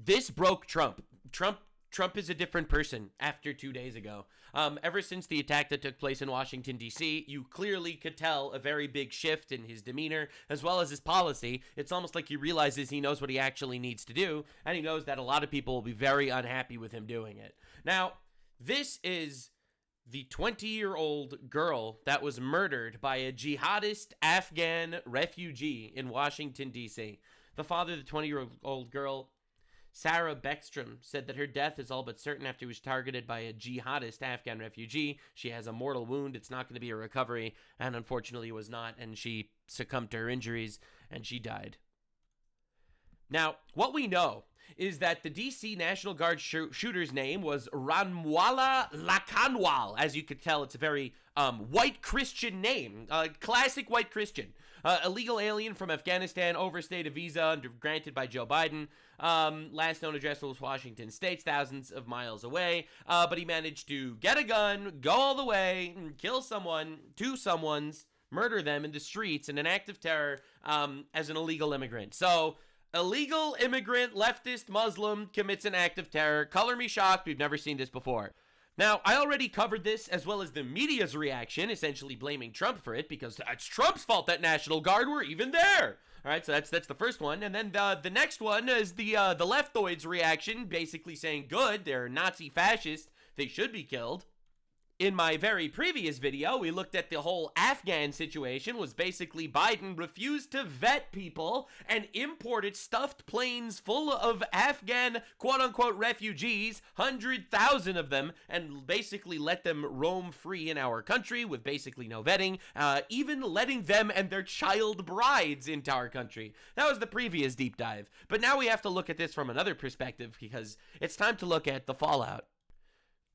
this broke Trump. Trump is a different person after 2 days ago. Ever since the attack that took place in Washington, D.C., you clearly could tell a very big shift in his demeanor as well as his policy. It's almost like he realizes he knows what he actually needs to do, and he knows that a lot of people will be very unhappy with him doing it. Now, this is the 20-year-old girl that was murdered by a jihadist Afghan refugee in Washington, D.C. The father of the 20-year-old girl, Sarah Beckstrom, said that her death is all but certain after she was targeted by a jihadist Afghan refugee. She has a mortal wound. It's not going to be a recovery, and unfortunately it was not, and she succumbed to her injuries, and she died. Now, what we know is that the DC National Guard shooter's name was Ranwala Lakanwal. As you could tell, it's a very white Christian name, classic white Christian. A legal alien from Afghanistan, overstayed a visa granted by Joe Biden. Last known address was Washington State, thousands of miles away. But he managed to get a gun, go all the way, kill someone, two someone's, murder them in the streets in an act of terror as an illegal immigrant. So, illegal immigrant, leftist Muslim commits an act of terror. Color me shocked. We've never seen this before. Now, I already covered this as well as the media's reaction, essentially blaming Trump for it because it's Trump's fault that National Guard were even there. All right, so that's the first one. And then the next one is the leftoids' reaction, basically saying, good, they're Nazi fascists. They should be killed. In my very previous video, we looked at the whole Afghan situation. Was basically Biden refused to vet people and imported stuffed planes full of Afghan quote-unquote refugees, 100,000 of them, and basically let them roam free in our country with basically no vetting, even letting them and their child brides into our country. That was the previous deep dive. But now we have to look at this from another perspective because it's time to look at the fallout.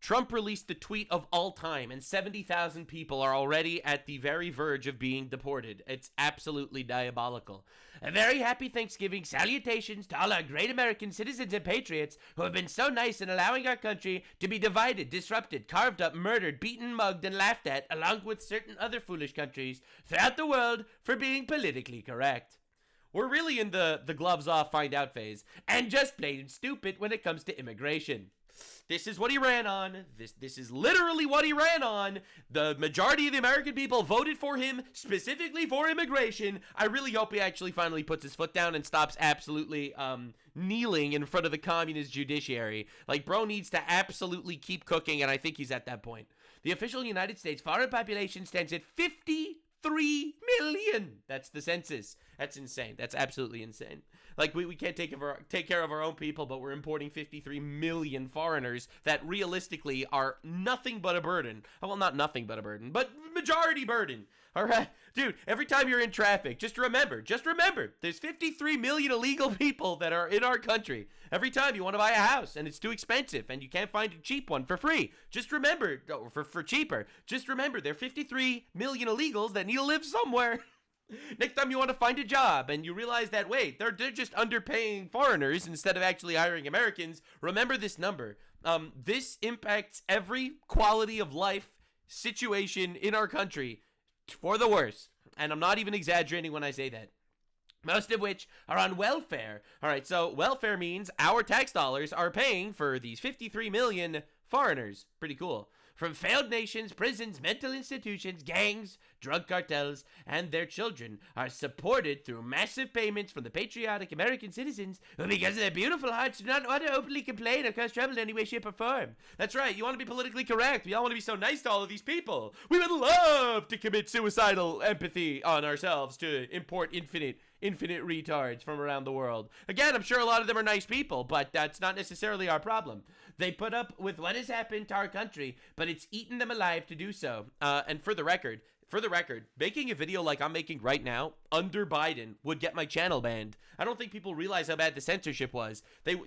Trump released the tweet of all time, and 70,000 people are already at the very verge of being deported. It's absolutely diabolical. A very happy Thanksgiving. Salutations to all our great American citizens and patriots who have been so nice in allowing our country to be divided, disrupted, carved up, murdered, beaten, mugged, and laughed at, along with certain other foolish countries throughout the world for being politically correct. We're really in the gloves off, find out phase, and just plain stupid when it comes to immigration. This is what he ran on. This is literally what he ran on. The majority of the American people voted for him specifically for immigration. I really hope he actually finally puts his foot down and stops absolutely kneeling in front of the communist judiciary. Like, bro needs to absolutely keep cooking, and I think he's at that point. The official United States foreign population stands at 53 million. That's the census. That's insane. That's absolutely insane. Like, we can't take care of our own people, but we're importing 53 million foreigners that realistically are nothing but a burden. Well, not nothing but a burden, but majority burden. All right, dude, every time you're in traffic, just remember, there's 53 million illegal people that are in our country. Every time you want to buy a house and it's too expensive and you can't find a cheap one for free, just remember, for cheaper, just remember there are 53 million illegals that need to live somewhere. Next time you want to find a job and you realize that, wait, they're just underpaying foreigners instead of actually hiring Americans, remember this number. This impacts every quality of life situation in our country for the worse. And I'm not even exaggerating when I say that. Most of which are on welfare. All right, so welfare means our tax dollars are paying for these 53 million foreigners. Pretty cool. From failed nations, prisons, mental institutions, gangs, drug cartels, and their children are supported through massive payments from the patriotic American citizens who, because of their beautiful hearts, do not want to openly complain or cause trouble in any way, shape, or form. That's right, you want to be politically correct. We all want to be so nice to all of these people. We would love to commit suicidal empathy on ourselves to import infinite retards from around the world. Again, I'm sure a lot of them are nice people, but that's not necessarily our problem. They put up with what has happened to our country, but it's eaten them alive to do so. And for the record, making a video like I'm making right now under Biden would get my channel banned. I don't think people realize how bad the censorship was.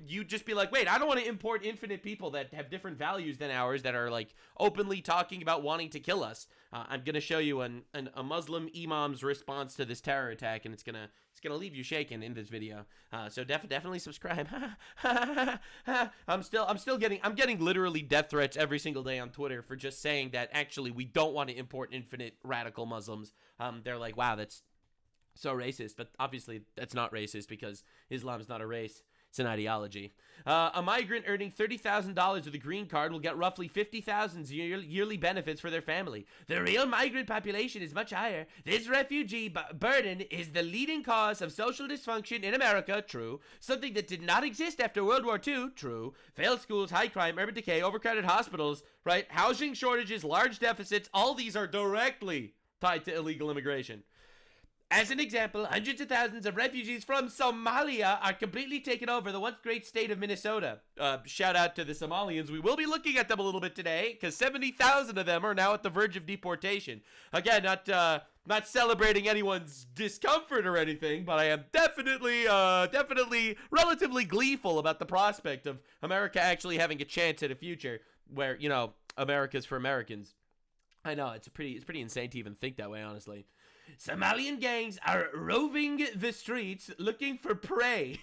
You'd just be like, wait, I don't want to import infinite people that have different values than ours that are like openly talking about wanting to kill us. I'm going to show you a Muslim imam's response to this terror attack, and it's gonna leave you shaken in this video. So definitely subscribe. I'm getting literally death threats every single day on Twitter for just saying that actually we don't want to import infinite radical Muslims. They're like, wow, that's so racist, but obviously that's not racist because Islam's not a race. It's an ideology. A migrant earning $30,000 with a green card will get roughly $50,000 yearly benefits for their family. The real migrant population is much higher. This refugee burden is the leading cause of social dysfunction in America. True. Something that did not exist after World War II. True. Failed schools, high crime, urban decay, overcrowded hospitals, right? Housing shortages, large deficits. All these are directly tied to illegal immigration. As an example, hundreds of thousands of refugees from Somalia are completely taken over the once great state of Minnesota. Shout out to the Somalians. We will be looking at them a little bit today because 70,000 of them are now at the verge of deportation. Again, not celebrating anyone's discomfort or anything, but I am definitely relatively gleeful about the prospect of America actually having a chance at a future where, you know, America's for Americans. I know, it's pretty insane to even think that way, honestly. Somalian gangs are roving the streets looking for prey.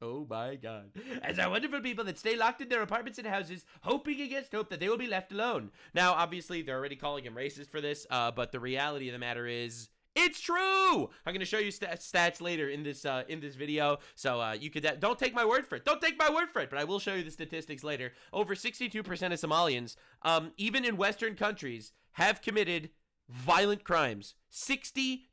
Oh my god. As are wonderful people that stay locked in their apartments and houses, hoping against hope that they will be left alone. Now, obviously, they're already calling him racist for this, but the reality of the matter is, it's true! I'm going to show you stats later in this video, so you could... don't take my word for it. Don't take my word for it, but I will show you the statistics later. Over 62% of Somalians, even in Western countries, have committed violent crimes. 62%.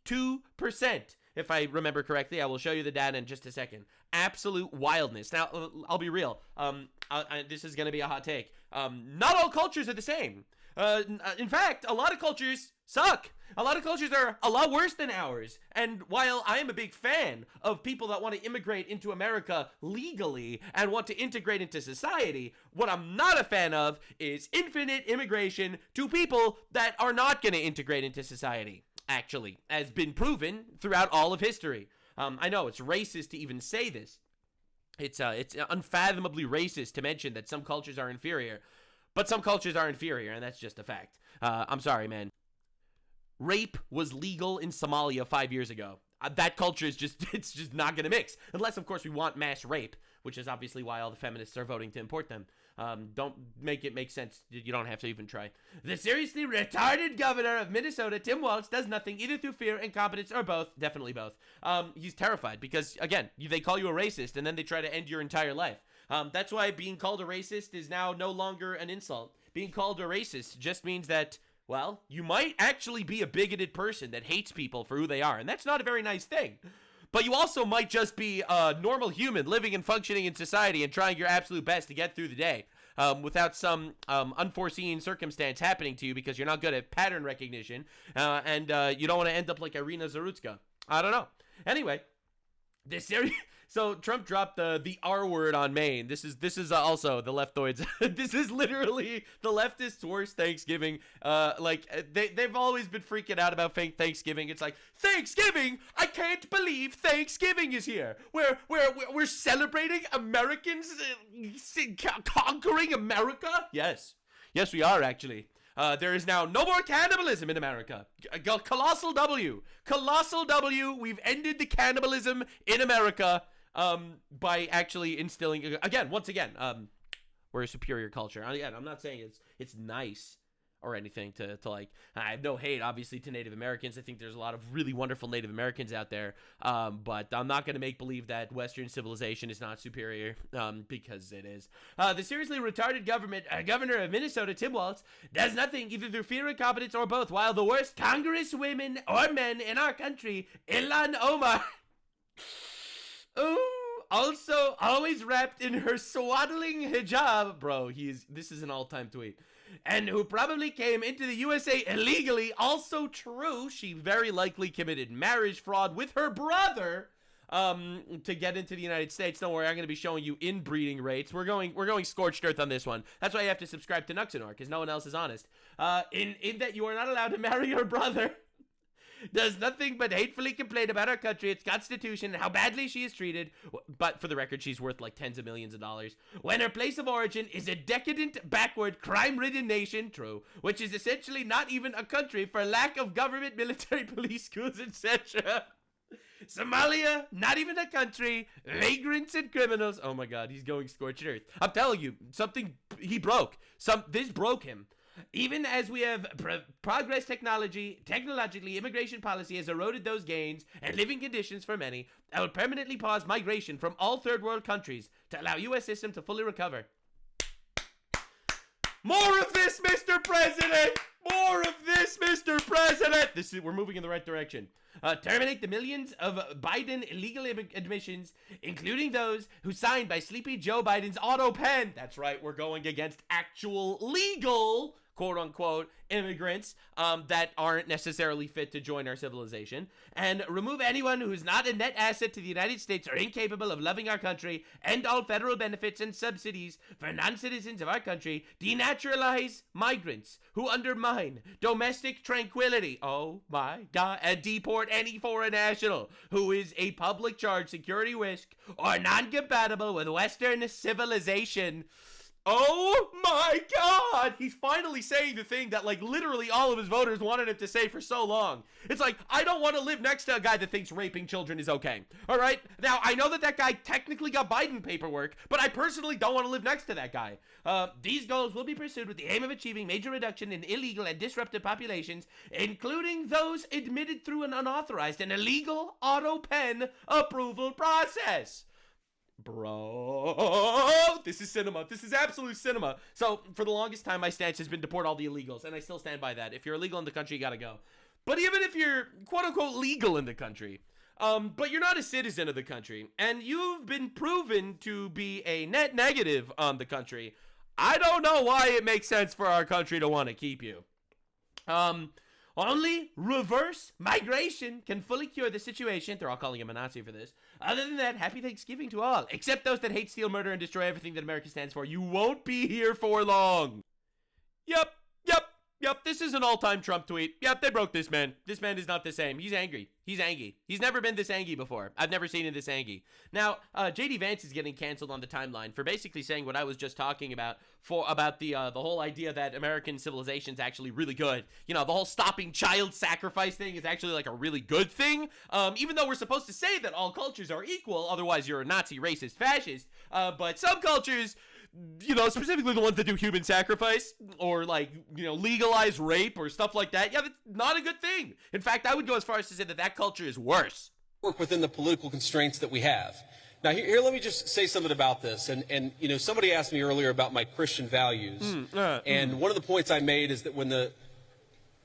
If I remember correctly, I will show you the data in just a second. Absolute wildness. Now, I'll be real. This is going to be a hot take. Not all cultures are the same. In fact, a lot of cultures suck. A lot of cultures are a lot worse than ours. And while I am a big fan of people that want to immigrate into America legally and want to integrate into society, what I'm not a fan of is infinite immigration to people that are not going to integrate into society, actually, as been proven throughout all of history. I know it's racist to even say this. It's unfathomably racist to mention that some cultures are inferior, but some cultures are inferior, and that's just a fact. I'm sorry, man. Rape was legal in Somalia 5 years ago. That culture is it's just not going to mix. Unless, of course, we want mass rape, which is obviously why all the feminists are voting to import them. Don't make it make sense. You don't have to even try. The seriously retarded governor of Minnesota, Tim Walz, does nothing either through fear, incompetence, or both. Definitely both. He's terrified because, again, they call you a racist and then they try to end your entire life. That's why being called a racist is now no longer an insult. Being called a racist just means that, well, you might actually be a bigoted person that hates people for who they are, and that's not a very nice thing. But you also might just be a normal human living and functioning in society and trying your absolute best to get through the day without some unforeseen circumstance happening to you because you're not good at pattern recognition and you don't want to end up like Irina Zarutska. I don't know. Anyway, so Trump dropped the R word on Maine. This is also the leftoids. This is literally the leftists' worst Thanksgiving. They've always been freaking out about fake Thanksgiving. It's like, Thanksgiving? I can't believe Thanksgiving is here. We're celebrating Americans conquering America? Yes, we are actually. There is now no more cannibalism in America. Colossal W. We've ended the cannibalism in America by actually instilling, once again, we're a superior culture. Again, I'm not saying it's nice or anything to like, I have no hate, obviously, to Native Americans. I think there's a lot of really wonderful Native Americans out there, but I'm not going to make believe that Western civilization is not superior, because it is. The seriously retarded governor of Minnesota, Tim Walz, does nothing either through fear, incompetence, or both, while the worst congresswomen or men in our country, Ilhan Omar, also always wrapped in her swaddling hijab, bro, this is an all-time tweet, and who probably came into the USA illegally. Also true, she very likely committed marriage fraud with her brother to get into the United States. Don't worry, I'm going to be showing you inbreeding rates. We're going scorched earth on this one. That's why you have to subscribe to Nuxanor, because no one else is honest. In that you are not allowed to marry your brother. Does nothing but hatefully complain about our country, its constitution, and how badly she is treated. But for the record, she's worth like tens of millions of dollars. When her place of origin is a decadent, backward, crime-ridden nation, true, which is essentially not even a country for lack of government, military, police, schools, etc. Somalia, not even a country, vagrants and criminals. Oh my god, he's going scorched earth. I'm telling you, this broke him. Even as we have progress technologically, immigration policy has eroded those gains and living conditions for many. I will permanently pause migration from all third world countries to allow U.S. system to fully recover. More of this, Mr. President! More of this, Mr. President! We're moving in the right direction. Terminate the millions of Biden illegal admissions, including those who signed by Sleepy Joe Biden's auto pen. That's right, we're going against actual legal, quote-unquote, immigrants that aren't necessarily fit to join our civilization, and remove anyone who's not a net asset to the United States or incapable of loving our country, end all federal benefits and subsidies for non-citizens of our country, denaturalize migrants who undermine domestic tranquility, oh my god, and deport any foreign national who is a public charge, security risk, or non-compatible with Western civilization. Oh my god! He's finally saying the thing that, like, literally all of his voters wanted him to say for so long. It's like, I don't want to live next to a guy that thinks raping children is okay. Alright? Now, I know that guy technically got Biden paperwork, but I personally don't want to live next to that guy. These goals will be pursued with the aim of achieving major reduction in illegal and disruptive populations, including those admitted through an unauthorized and illegal auto pen approval process. Bro, this is cinema. This is absolute cinema. So, for the longest time, my stance has been deport all the illegals, and I still stand by that. If you're illegal in the country, you gotta go. But even if you're, quote-unquote, legal in the country, but you're not a citizen of the country, and you've been proven to be a net negative on the country, I don't know why it makes sense for our country to want to keep you. Only reverse migration can fully cure the situation. They're all calling him a Nazi for this. Other than that, happy Thanksgiving to all, except those that hate, steal, murder, and destroy everything that America stands for. You won't be here for long. Yep. This is an all-time Trump tweet. Yep, they broke this man. This man is not the same. He's angry. He's angry. He's never been this angry before. I've never seen him this angry. Now, JD Vance is getting canceled on the timeline for basically saying what I was just talking about, about the whole idea that American civilization is actually really good. You know, the whole stopping child sacrifice thing is actually like a really good thing. Even though we're supposed to say that all cultures are equal, otherwise you're a Nazi, racist, fascist. But some cultures, you know, specifically the ones that do human sacrifice or, like, you know, legalize rape or stuff like that, yeah, that's not a good thing. In fact, I would go as far as to say that culture is worse. Work within the political constraints that we have. Now, here let me just say something about this. And you know, somebody asked me earlier about my Christian values. And one of the points I made is that when the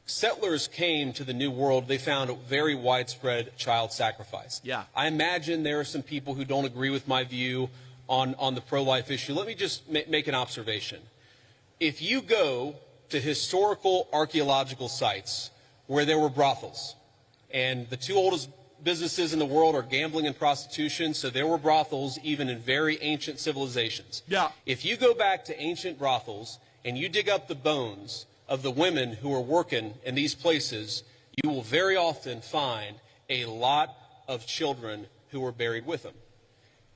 settlers came to the New World, they found a very widespread child sacrifice. Yeah. I imagine there are some people who don't agree with my view on the pro-life issue. Let me just make an observation. If you go to historical archaeological sites where there were brothels, and the two oldest businesses in the world are gambling and prostitution, so there were brothels even in very ancient civilizations. Yeah. If you go back to ancient brothels and you dig up the bones of the women who are working in these places, you will very often find a lot of children who were buried with them.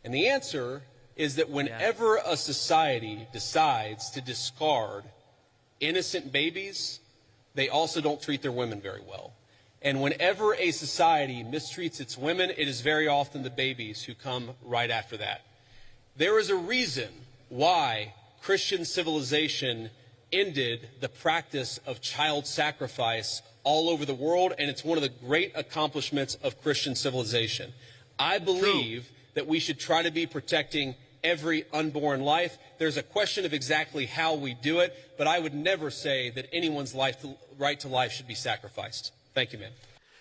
And the answer is that whenever a society decides to discard innocent babies, they also don't treat their women very well. And whenever a society mistreats its women, it is very often the babies who come right after that. There is a reason why Christian civilization ended the practice of child sacrifice all over the world, and it's one of the great accomplishments of Christian civilization. I believe that we should try to be protecting every unborn life. There's a question of exactly how we do it, but I would never say that anyone's right to life should be sacrificed. Thank you, man.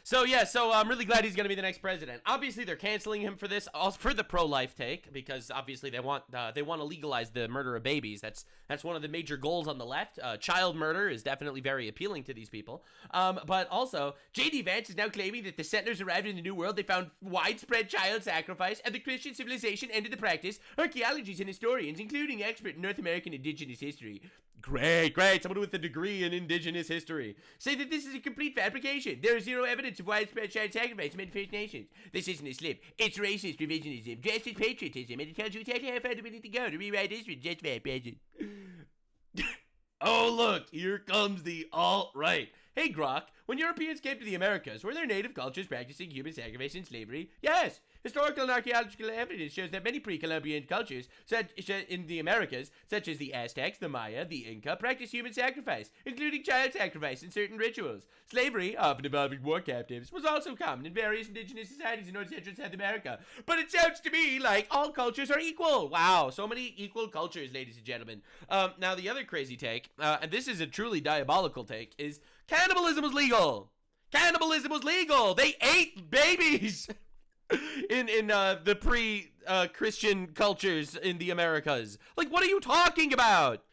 So I'm really glad he's going to be the next president. Obviously, they're canceling him for this, also for the pro-life take, because obviously they want to legalize the murder of babies. That's one of the major goals on the left. Child murder is definitely very appealing to these people. But also, J.D. Vance is now claiming that the settlers arrived in the New World. They found widespread child sacrifice, and the Christian civilization ended the practice. Archaeologists and historians, including expert in North American indigenous history, Great. Someone with a degree in indigenous history, say that this is a complete fabrication. There is zero evidence of widespread child sacrifice among First Nations. This isn't a slip. It's racist revisionism, dressed as patriotism, and it tells you exactly how far we need to go to rewrite history just for our present. Oh, look, here comes the alt-right. Hey, Grok, when Europeans came to the Americas, were there native cultures practicing human sacrifice and slavery? Yes. Historical and archaeological evidence shows that many pre-Columbian cultures, such in the Americas, such as the Aztecs, the Maya, the Inca, practiced human sacrifice, including child sacrifice in certain rituals. Slavery, often involving war captives, was also common in various indigenous societies in North Central South America. But it sounds to me like all cultures are equal. Wow, so many equal cultures, ladies and gentlemen. Now, the other crazy take, and this is a truly diabolical take, is cannibalism was legal. Cannibalism was legal. They ate babies in the pre-Christian cultures in the Americas. Like, what are you talking about?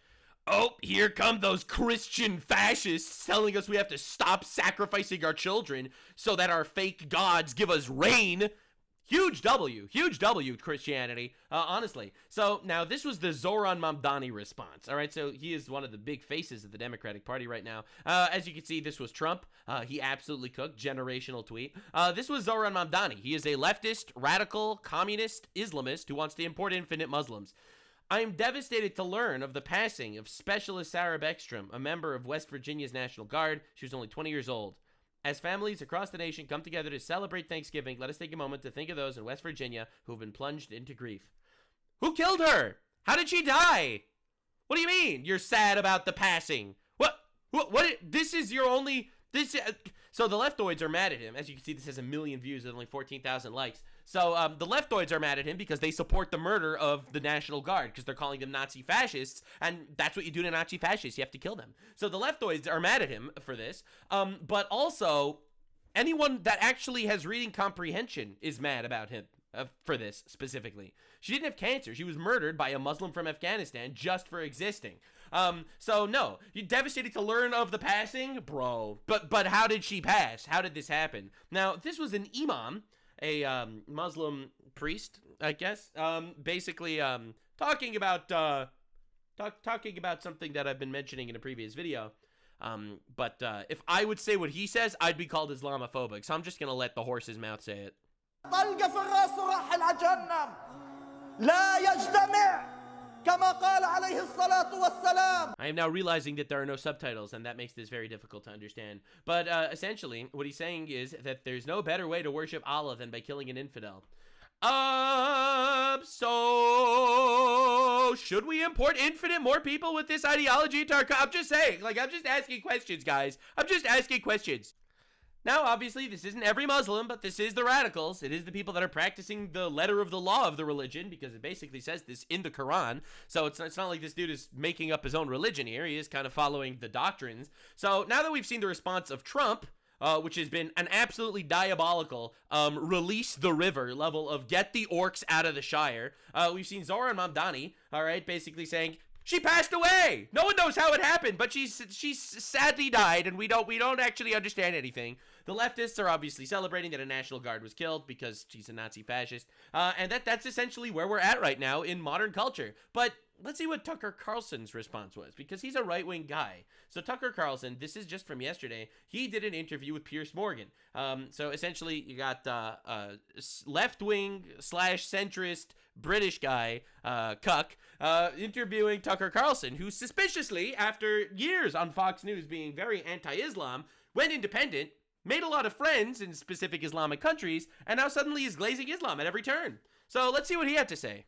Oh, here come those Christian fascists telling us we have to stop sacrificing our children so that our fake gods give us rain. Huge W, Christianity, honestly. So now this was the Zoran Mamdani response, all right? So he is one of the big faces of the Democratic Party right now. As you can see, this was Trump. He absolutely cooked, generational tweet. This was Zoran Mamdani. He is a leftist, radical, communist Islamist who wants to import infinite Muslims. I am devastated to learn of the passing of Specialist Sarah Beckstrom, a member of West Virginia's National Guard. She was only 20 years old. As families across the nation come together to celebrate Thanksgiving, let us take a moment to think of those in West Virginia who have been plunged into grief. Who killed her? How did she die? What do you mean you're sad about the passing? What? This is your only... So the leftoids are mad at him. As you can see, this has 1 million views and only 14,000 likes. So the leftoids are mad at him because they support the murder of the National Guard because they're calling them Nazi fascists, and that's what you do to Nazi fascists. You have to kill them. So the leftoids are mad at him for this, but also anyone that actually has reading comprehension is mad about him for this specifically. She didn't have cancer. She was murdered by a Muslim from Afghanistan just for existing. So no, you're devastated to learn of the passing, bro. But how did she pass? How did this happen? Now, this was an imam, a Muslim priest, I guess, basically talking about something that I've been mentioning in a previous video. But if I would say what he says, I'd be called Islamophobic. So I'm just gonna let the horse's mouth say it. I am now realizing that there are no subtitles, and that makes this very difficult to understand. But essentially, what he's saying is that there's no better way to worship Allah than by killing an infidel. So should we import infinite more people with this ideology into our I'm just saying, like, I'm just asking questions, guys. I'm just asking questions. Now, obviously, this isn't every Muslim, but this is the radicals. It is the people that are practicing the letter of the law of the religion, because it basically says this in the Quran. So it's not like this dude is making up his own religion here. He is kind of following the doctrines. So now that we've seen the response of Trump, which has been an absolutely diabolical release the river level of get the orcs out of the Shire, we've seen Zoran Mamdani, all right, basically saying, she passed away. No one knows how it happened, but she's sadly died, and we don't actually understand anything. The leftists are obviously celebrating that a National Guard was killed because she's a Nazi fascist, and that's essentially where we're at right now in modern culture. But let's see what Tucker Carlson's response was, because he's a right-wing guy. So Tucker Carlson, this is just from yesterday, he did an interview with Piers Morgan. So essentially, you got left-wing / centrist British guy, Cuck, interviewing Tucker Carlson, who suspiciously, after years on Fox News being very anti-Islam, went independent, made a lot of friends in specific Islamic countries, and now suddenly is glazing Islam at every turn. So let's see what he had to say.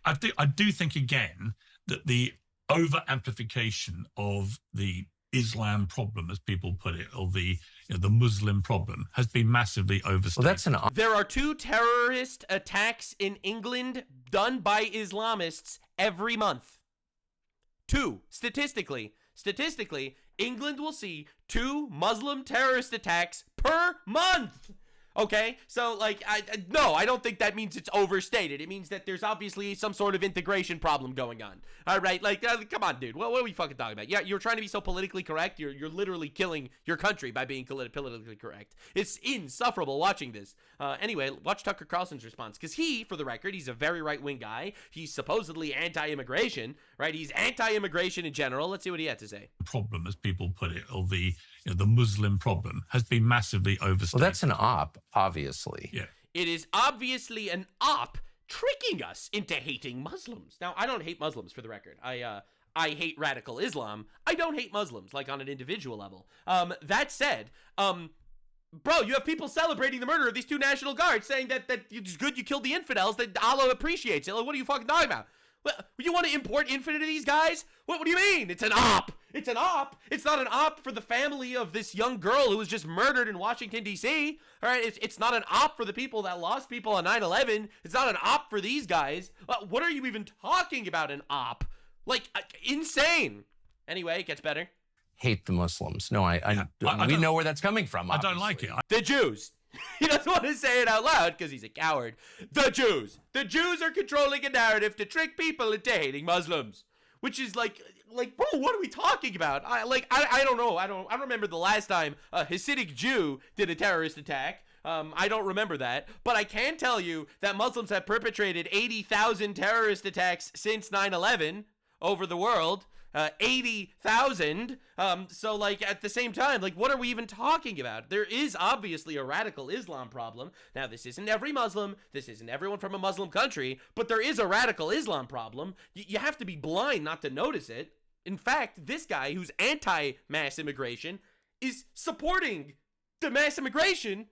I do think, again, that the over-amplification of the Islam problem, as people put it, or the Muslim problem, has been massively overstated. Well, there are 2 terrorist attacks in England done by Islamists every month. 2. Statistically, England will see 2 Muslim terrorist attacks per month. Okay, so, like, I don't think that means it's overstated. It means that there's obviously some sort of integration problem going on. All right, like, come on, dude. What are we fucking talking about? Yeah, you're trying to be so politically correct. You're literally killing your country by being politically correct. It's insufferable watching this. Anyway, watch Tucker Carlson's response, because he, for the record, he's a very right-wing guy. He's supposedly anti-immigration, right? He's anti-immigration in general. Let's see what he had to say. Problem, as people put it, or the Muslim problem, has been massively overstated. Well, that's an op, obviously. Yeah. It is obviously an op tricking us into hating Muslims. Now, I don't hate Muslims, for the record. I hate radical Islam. I don't hate Muslims, like on an individual level. That said, Bro, you have people celebrating the murder of these 2 National Guards, saying that it's good you killed the infidels, that Allah appreciates it. Like, what are you fucking talking about? What, you want to import infinite of these guys? What do you mean? It's an op. It's an op. It's not an op for the family of this young girl who was just murdered in Washington, D.C. All right, it's not an op for the people that lost people on 9/11. It's not an op for these guys. What are you even talking about, an op? Like, insane. Anyway, it gets better. Hate the Muslims. No, we know where that's coming from. I don't like it. The Jews. He doesn't want to say it out loud because he's a coward. The Jews. The Jews are controlling a narrative to trick people into hating Muslims, which is like, bro, what are we talking about? I don't know. I don't remember the last time a Hasidic Jew did a terrorist attack. I don't remember that, but I can tell you that Muslims have perpetrated 80,000 terrorist attacks since 9/11 over the world. 80,000. So like at the same time, like what are we even talking about? There is obviously a radical Islam problem. Now, this isn't every Muslim. This isn't everyone from a Muslim country, but there is a radical Islam problem. You have to be blind not to notice it. In fact, this guy who's anti-mass immigration is supporting the mass immigration,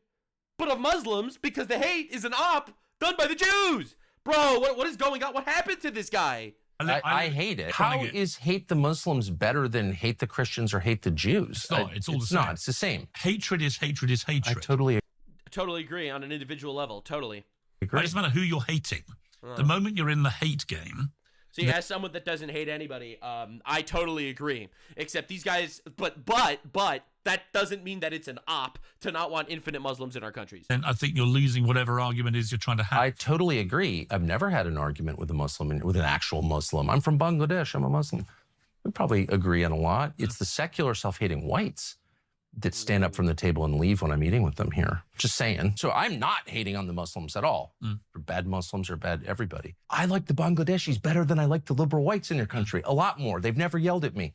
but of Muslims, because the hate is an op done by the Jews. Bro, what is going on? What happened to this guy? I hate it. How is hate the Muslims better than hate the Christians or hate the Jews? It's not. It's all the same. Not. It's the same. Hatred is hatred is hatred. I totally agree on an individual level. Totally. agree. It doesn't matter who you're hating. The moment you're in the hate game. See, as someone that doesn't hate anybody, I totally agree. Except these guys, but that doesn't mean that it's an op to not want infinite Muslims in our countries. And I think you're losing whatever argument is you're trying to have. I totally agree. I've never had an argument with a Muslim, with an actual Muslim. I'm from Bangladesh. I'm a Muslim. We probably agree on a lot. It's the secular self-hating whites that stand up from the table and leave when I'm eating with them here. Just saying. So I'm not hating on the Muslims at all. Or bad Muslims or bad everybody. I like the Bangladeshis better than I like the liberal whites in your country. A lot more. They've never yelled at me.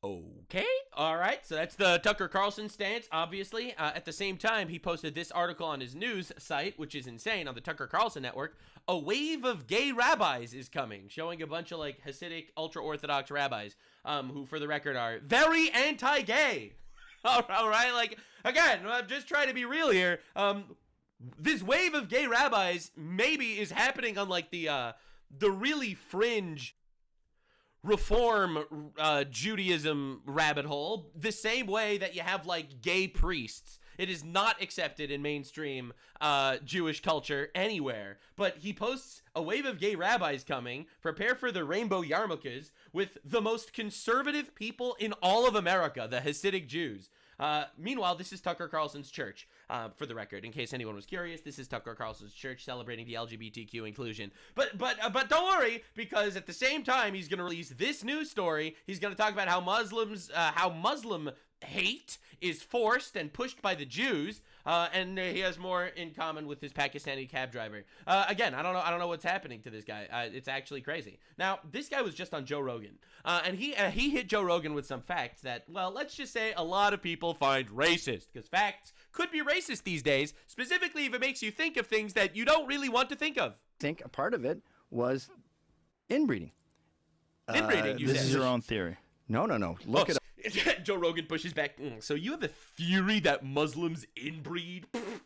Okay. All right. So that's the Tucker Carlson stance, obviously. At the same time, he posted this article on his news site, which is insane, on the Tucker Carlson network. A wave of gay rabbis is coming, showing a bunch of like Hasidic ultra-Orthodox rabbis who, for the record, are very anti-gay. All right. Like, again, I'm just trying to be real here. This wave of gay rabbis maybe is happening on like the really fringe reform Judaism rabbit hole, the same way that you have like gay priests. It is not accepted in mainstream Jewish culture anywhere. But he posts a wave of gay rabbis coming. Prepare for the rainbow yarmulkes with the most conservative people in all of America, the Hasidic Jews. Meanwhile, this is Tucker Carlson's church, for the record. In case anyone was curious, this is Tucker Carlson's church celebrating the LGBTQ inclusion. But don't worry, because at the same time, he's going to release this news story. He's going to talk about how Muslim hate is forced and pushed by the Jews, and he has more in common with his Pakistani cab driver. Again, I don't know what's happening to this guy. It's actually crazy. Now, this guy was just on Joe Rogan, and he hit Joe Rogan with some facts that, well, let's just say a lot of people find racist, because facts could be racist these days, specifically if it makes you think of things that you don't really want to think of. I think a part of it was inbreeding. Inbreeding, you said. This is your own theory. No. Look it up. Joe Rogan pushes back. So you have a theory that Muslims inbreed?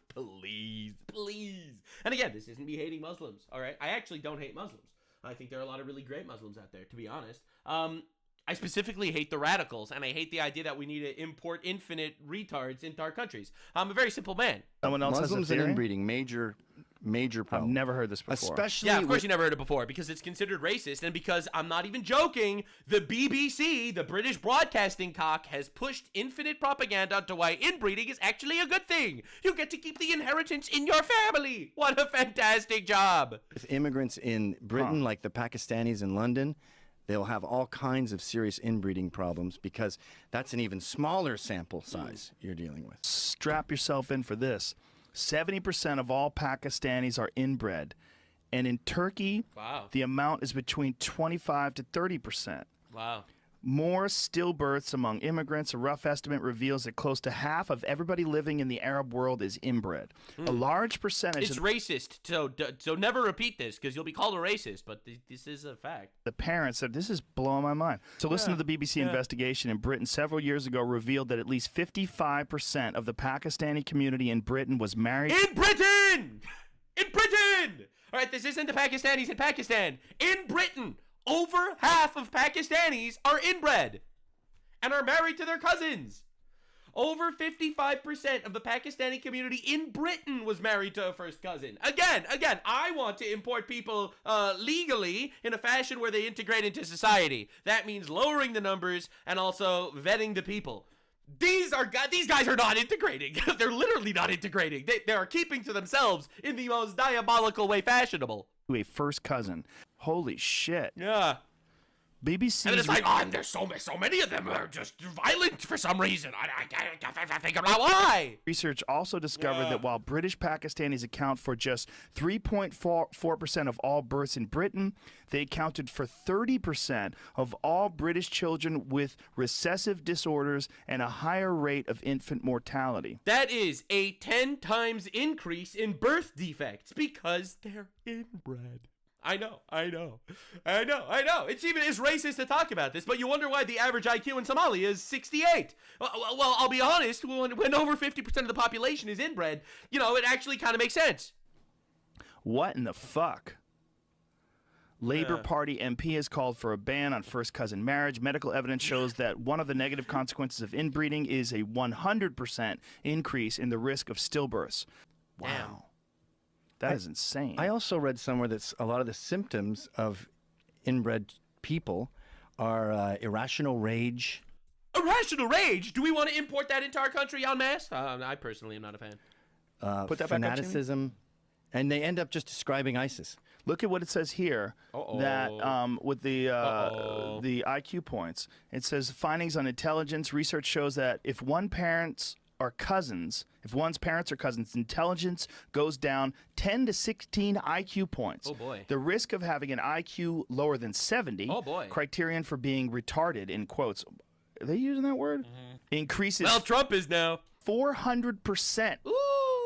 Please. And again, this isn't me hating Muslims, all right? I actually don't hate Muslims. I think there are a lot of really great Muslims out there, to be honest. I specifically hate the radicals, and I hate the idea that we need to import infinite retards into our countries. I'm a very simple man. Someone else Muslims has a and theory? inbreeding, major problem. I've never heard this before. Especially Yeah, of course you never heard it before, because it's considered racist, and because, I'm not even joking, the BBC, the British Broadcasting cock, has pushed infinite propaganda to why inbreeding is actually a good thing. You get to keep the inheritance in your family. What a fantastic job. with immigrants in Britain, like the Pakistanis in London, they'll have all kinds of serious inbreeding problems because that's an even smaller sample size you're dealing with. Strap yourself in for this. 70% of all Pakistanis are inbred. And in Turkey, Wow. the amount is between 25 to 30%. Wow. more stillbirths among immigrants. A rough estimate reveals that close to half of everybody living in the Arab world is inbred. A large percentage It's of racist, so never repeat this because you'll be called a racist, but this is a fact. the parents said, this is blowing my mind. So listen to the BBC investigation in Britain several years ago revealed that at least 55% of the Pakistani community in Britain was married. In Britain! In Britain! All right, this isn't the Pakistanis in Pakistan. In Britain, over half of Pakistanis are inbred and are married to their cousins. Over 55% of the Pakistani community in Britain was married to a first cousin. Again, I want to import people legally in a fashion where they integrate into society. That means lowering the numbers and also vetting the people. These guys are not integrating. They're literally not integrating. They are keeping to themselves in the most diabolical way fashionable. To a first cousin. Holy shit. Yeah. BBC. And it's like, there's so many of them are just violent for some reason. I can't figure out why. Research also discovered that while British Pakistanis account for just 3.4% of all births in Britain, they accounted for 30% of all British children with recessive disorders and a higher rate of infant mortality. That is a 10 times increase in birth defects because they're inbred. I know. It's racist to talk about this, but you wonder why the average IQ in Somalia is 68. Well, I'll be honest, when over 50% of the population is inbred, it actually kind of makes sense. What in the fuck? Labour Party MP has called for a ban on first cousin marriage. Medical evidence shows that one of the negative consequences of inbreeding is a 100% increase in the risk of stillbirths. Wow. Damn. That is insane. I also read somewhere that a lot of the symptoms of inbred people are irrational rage. Irrational rage? Do we want to import that into our country en masse? I personally am not a fan. Put that back up, Jimmy. Fanaticism, and they end up just describing ISIS. Look at what it says here. That with the IQ points, it says findings on intelligence. Research shows that if one's parents are cousins, intelligence goes down 10 to 16 IQ points. Oh boy. The risk of having an IQ lower than 70, criterion for being retarded, in quotes. Are they using that word? Increases. Well, Trump is now. 400%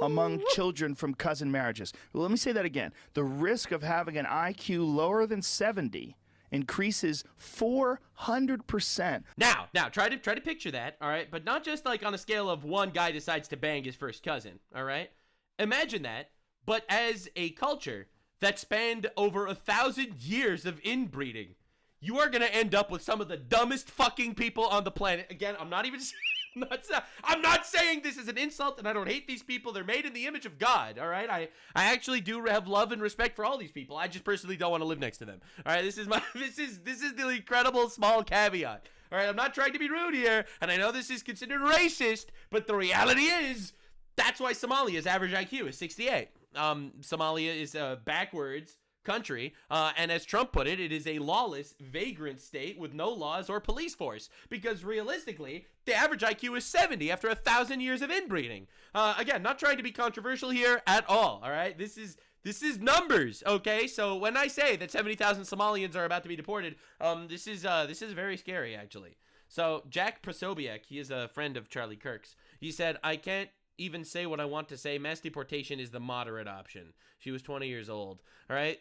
among children from cousin marriages. Well, let me say that again. The risk of having an IQ lower than 70 increases 400%. Now, try to picture that, all right? But not just like on a scale of one guy decides to bang his first cousin, all right? Imagine that, but as a culture that spanned over 1,000 years of inbreeding, you are going to end up with some of the dumbest fucking people on the planet. Again, I'm not saying this is an insult, and I don't hate these people. They're made in the image of God, all right? I actually do have love and respect for all these people. I just personally don't want to live next to them. All right, this is the incredible small caveat. All right, I'm not trying to be rude here, and I know this is considered racist, but the reality is that's why Somalia's average IQ is 68. Somalia is a backwards country, and as Trump put it, it is a lawless, vagrant state with no laws or police force, because realistically, the average IQ is 70 after 1,000 years of inbreeding. Again, not trying to be controversial here at all, all right? This is numbers, okay? So when I say that 70,000 Somalians are about to be deported, this is very scary, actually. So Jack Prosobiec, he is a friend of Charlie Kirk's, he said, I can't even say what I want to say. Mass deportation is the moderate option. She was 20 years old, all right?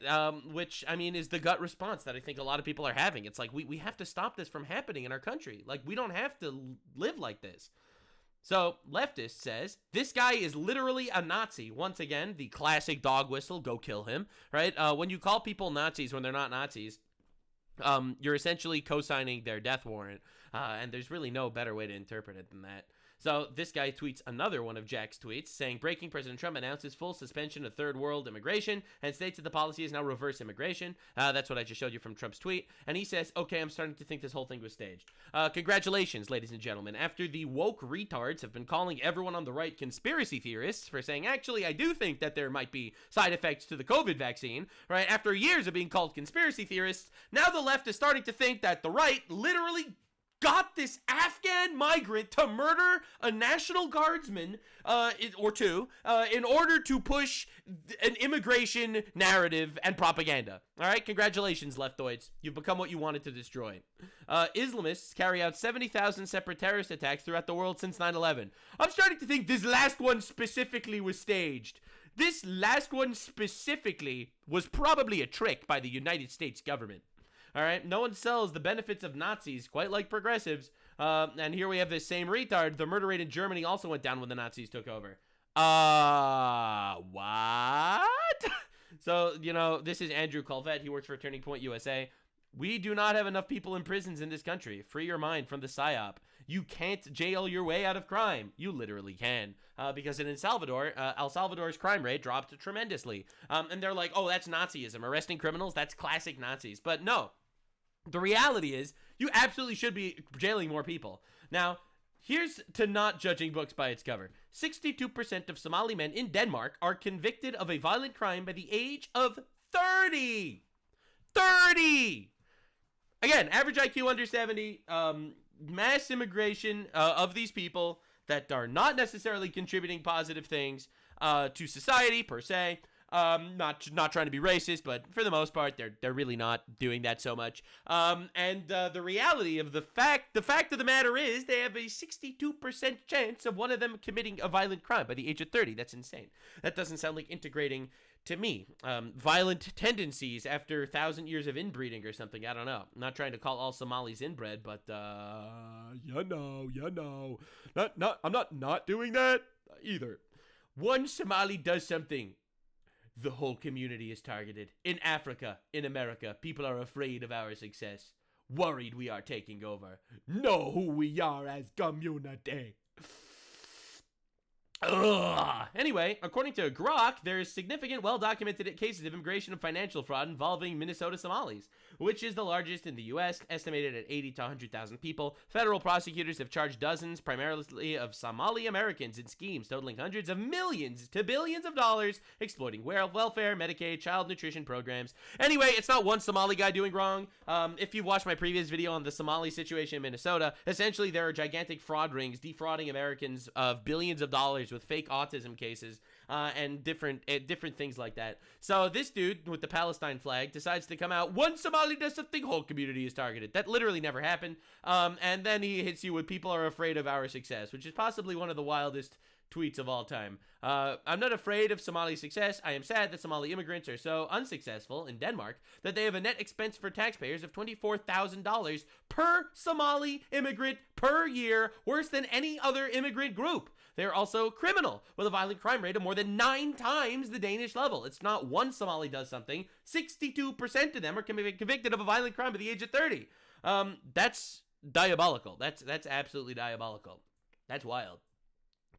Which, I mean, is the gut response that I think a lot of people are having. It's like, we have to stop this from happening in our country. Like, we don't have to live like this. So, leftist says, this guy is literally a Nazi. Once again, the classic dog whistle, go kill him, right? When you call people Nazis when they're not Nazis, you're essentially co-signing their death warrant, and there's really no better way to interpret it than that. So this guy tweets another one of Jack's tweets saying, breaking, President Trump announces full suspension of third world immigration and states that the policy is now reverse immigration. That's what I just showed you from Trump's tweet. And he says, okay, I'm starting to think this whole thing was staged. Congratulations, ladies and gentlemen. After the woke retards have been calling everyone on the right conspiracy theorists for saying, actually, I do think that there might be side effects to the COVID vaccine, right? After years of being called conspiracy theorists, now the left is starting to think that the right literally got this Afghan migrant to murder a National Guardsman or two in order to push an immigration narrative and propaganda. All right, congratulations, leftoids. You've become what you wanted to destroy. Islamists carry out 70,000 separate terrorist attacks throughout the world since 9/11. I'm starting to think this last one specifically was staged. This last one specifically was probably a trick by the United States government. All right, no one sells the benefits of Nazis quite like progressives. And here we have this same retard. The murder rate in Germany also went down when the Nazis took over. What? So, you know, this is Andrew Colvette. He works for Turning Point USA. We do not have enough people in prisons in this country. Free your mind from the PSYOP. You can't jail your way out of crime. You literally can. Because in El Salvador's crime rate dropped tremendously. And they're like, oh, that's Nazism. Arresting criminals, that's classic Nazis. But no. The reality is, you absolutely should be jailing more people. Now, here's to not judging books by its cover. 62% of Somali men in Denmark are convicted of a violent crime by the age of 30. 30! Again, average IQ under 70, mass immigration of these people that are not necessarily contributing positive things to society, per se. Not trying to be racist, but for the most part, they're really not doing that so much. And the reality of the fact of the matter is they have a 62% chance of one of them committing a violent crime by the age of 30. That's insane. That doesn't sound like integrating to me. Violent tendencies after 1,000 years of inbreeding or something. I don't know. I'm not trying to call all Somalis inbred, but you know. I'm not doing that either. One Somali does something, the whole community is targeted. In Africa, in America, people are afraid of our success. Worried we are taking over. Know who we are as community. Ugh. Anyway, according to Grok, there is significant, well-documented cases of immigration and financial fraud involving Minnesota Somalis, which is the largest in the U.S., estimated at 80 to 100,000 people. Federal prosecutors have charged dozens, primarily of Somali Americans, in schemes totaling hundreds of millions to billions of dollars, exploiting welfare, Medicaid, child nutrition programs. Anyway, it's not one Somali guy doing wrong. If you've watched my previous video on the Somali situation in Minnesota, essentially there are gigantic fraud rings defrauding Americans of billions of dollars with fake autism cases and different things like that. So this dude with the Palestine flag decides to come out. One Somali does something, whole community is targeted. That literally never happened. And then he hits you with people are afraid of our success, which is possibly one of the wildest tweets of all time. I'm not afraid of Somali success. I am sad that Somali immigrants are so unsuccessful in Denmark that they have a net expense for taxpayers of $24,000 per Somali immigrant per year, worse than any other immigrant group. They are also criminal, with a violent crime rate of more than 9 times the Danish level. It's not one Somali does something. 62% of them are convicted of a violent crime by the age of 30. That's diabolical. That's absolutely diabolical. That's wild.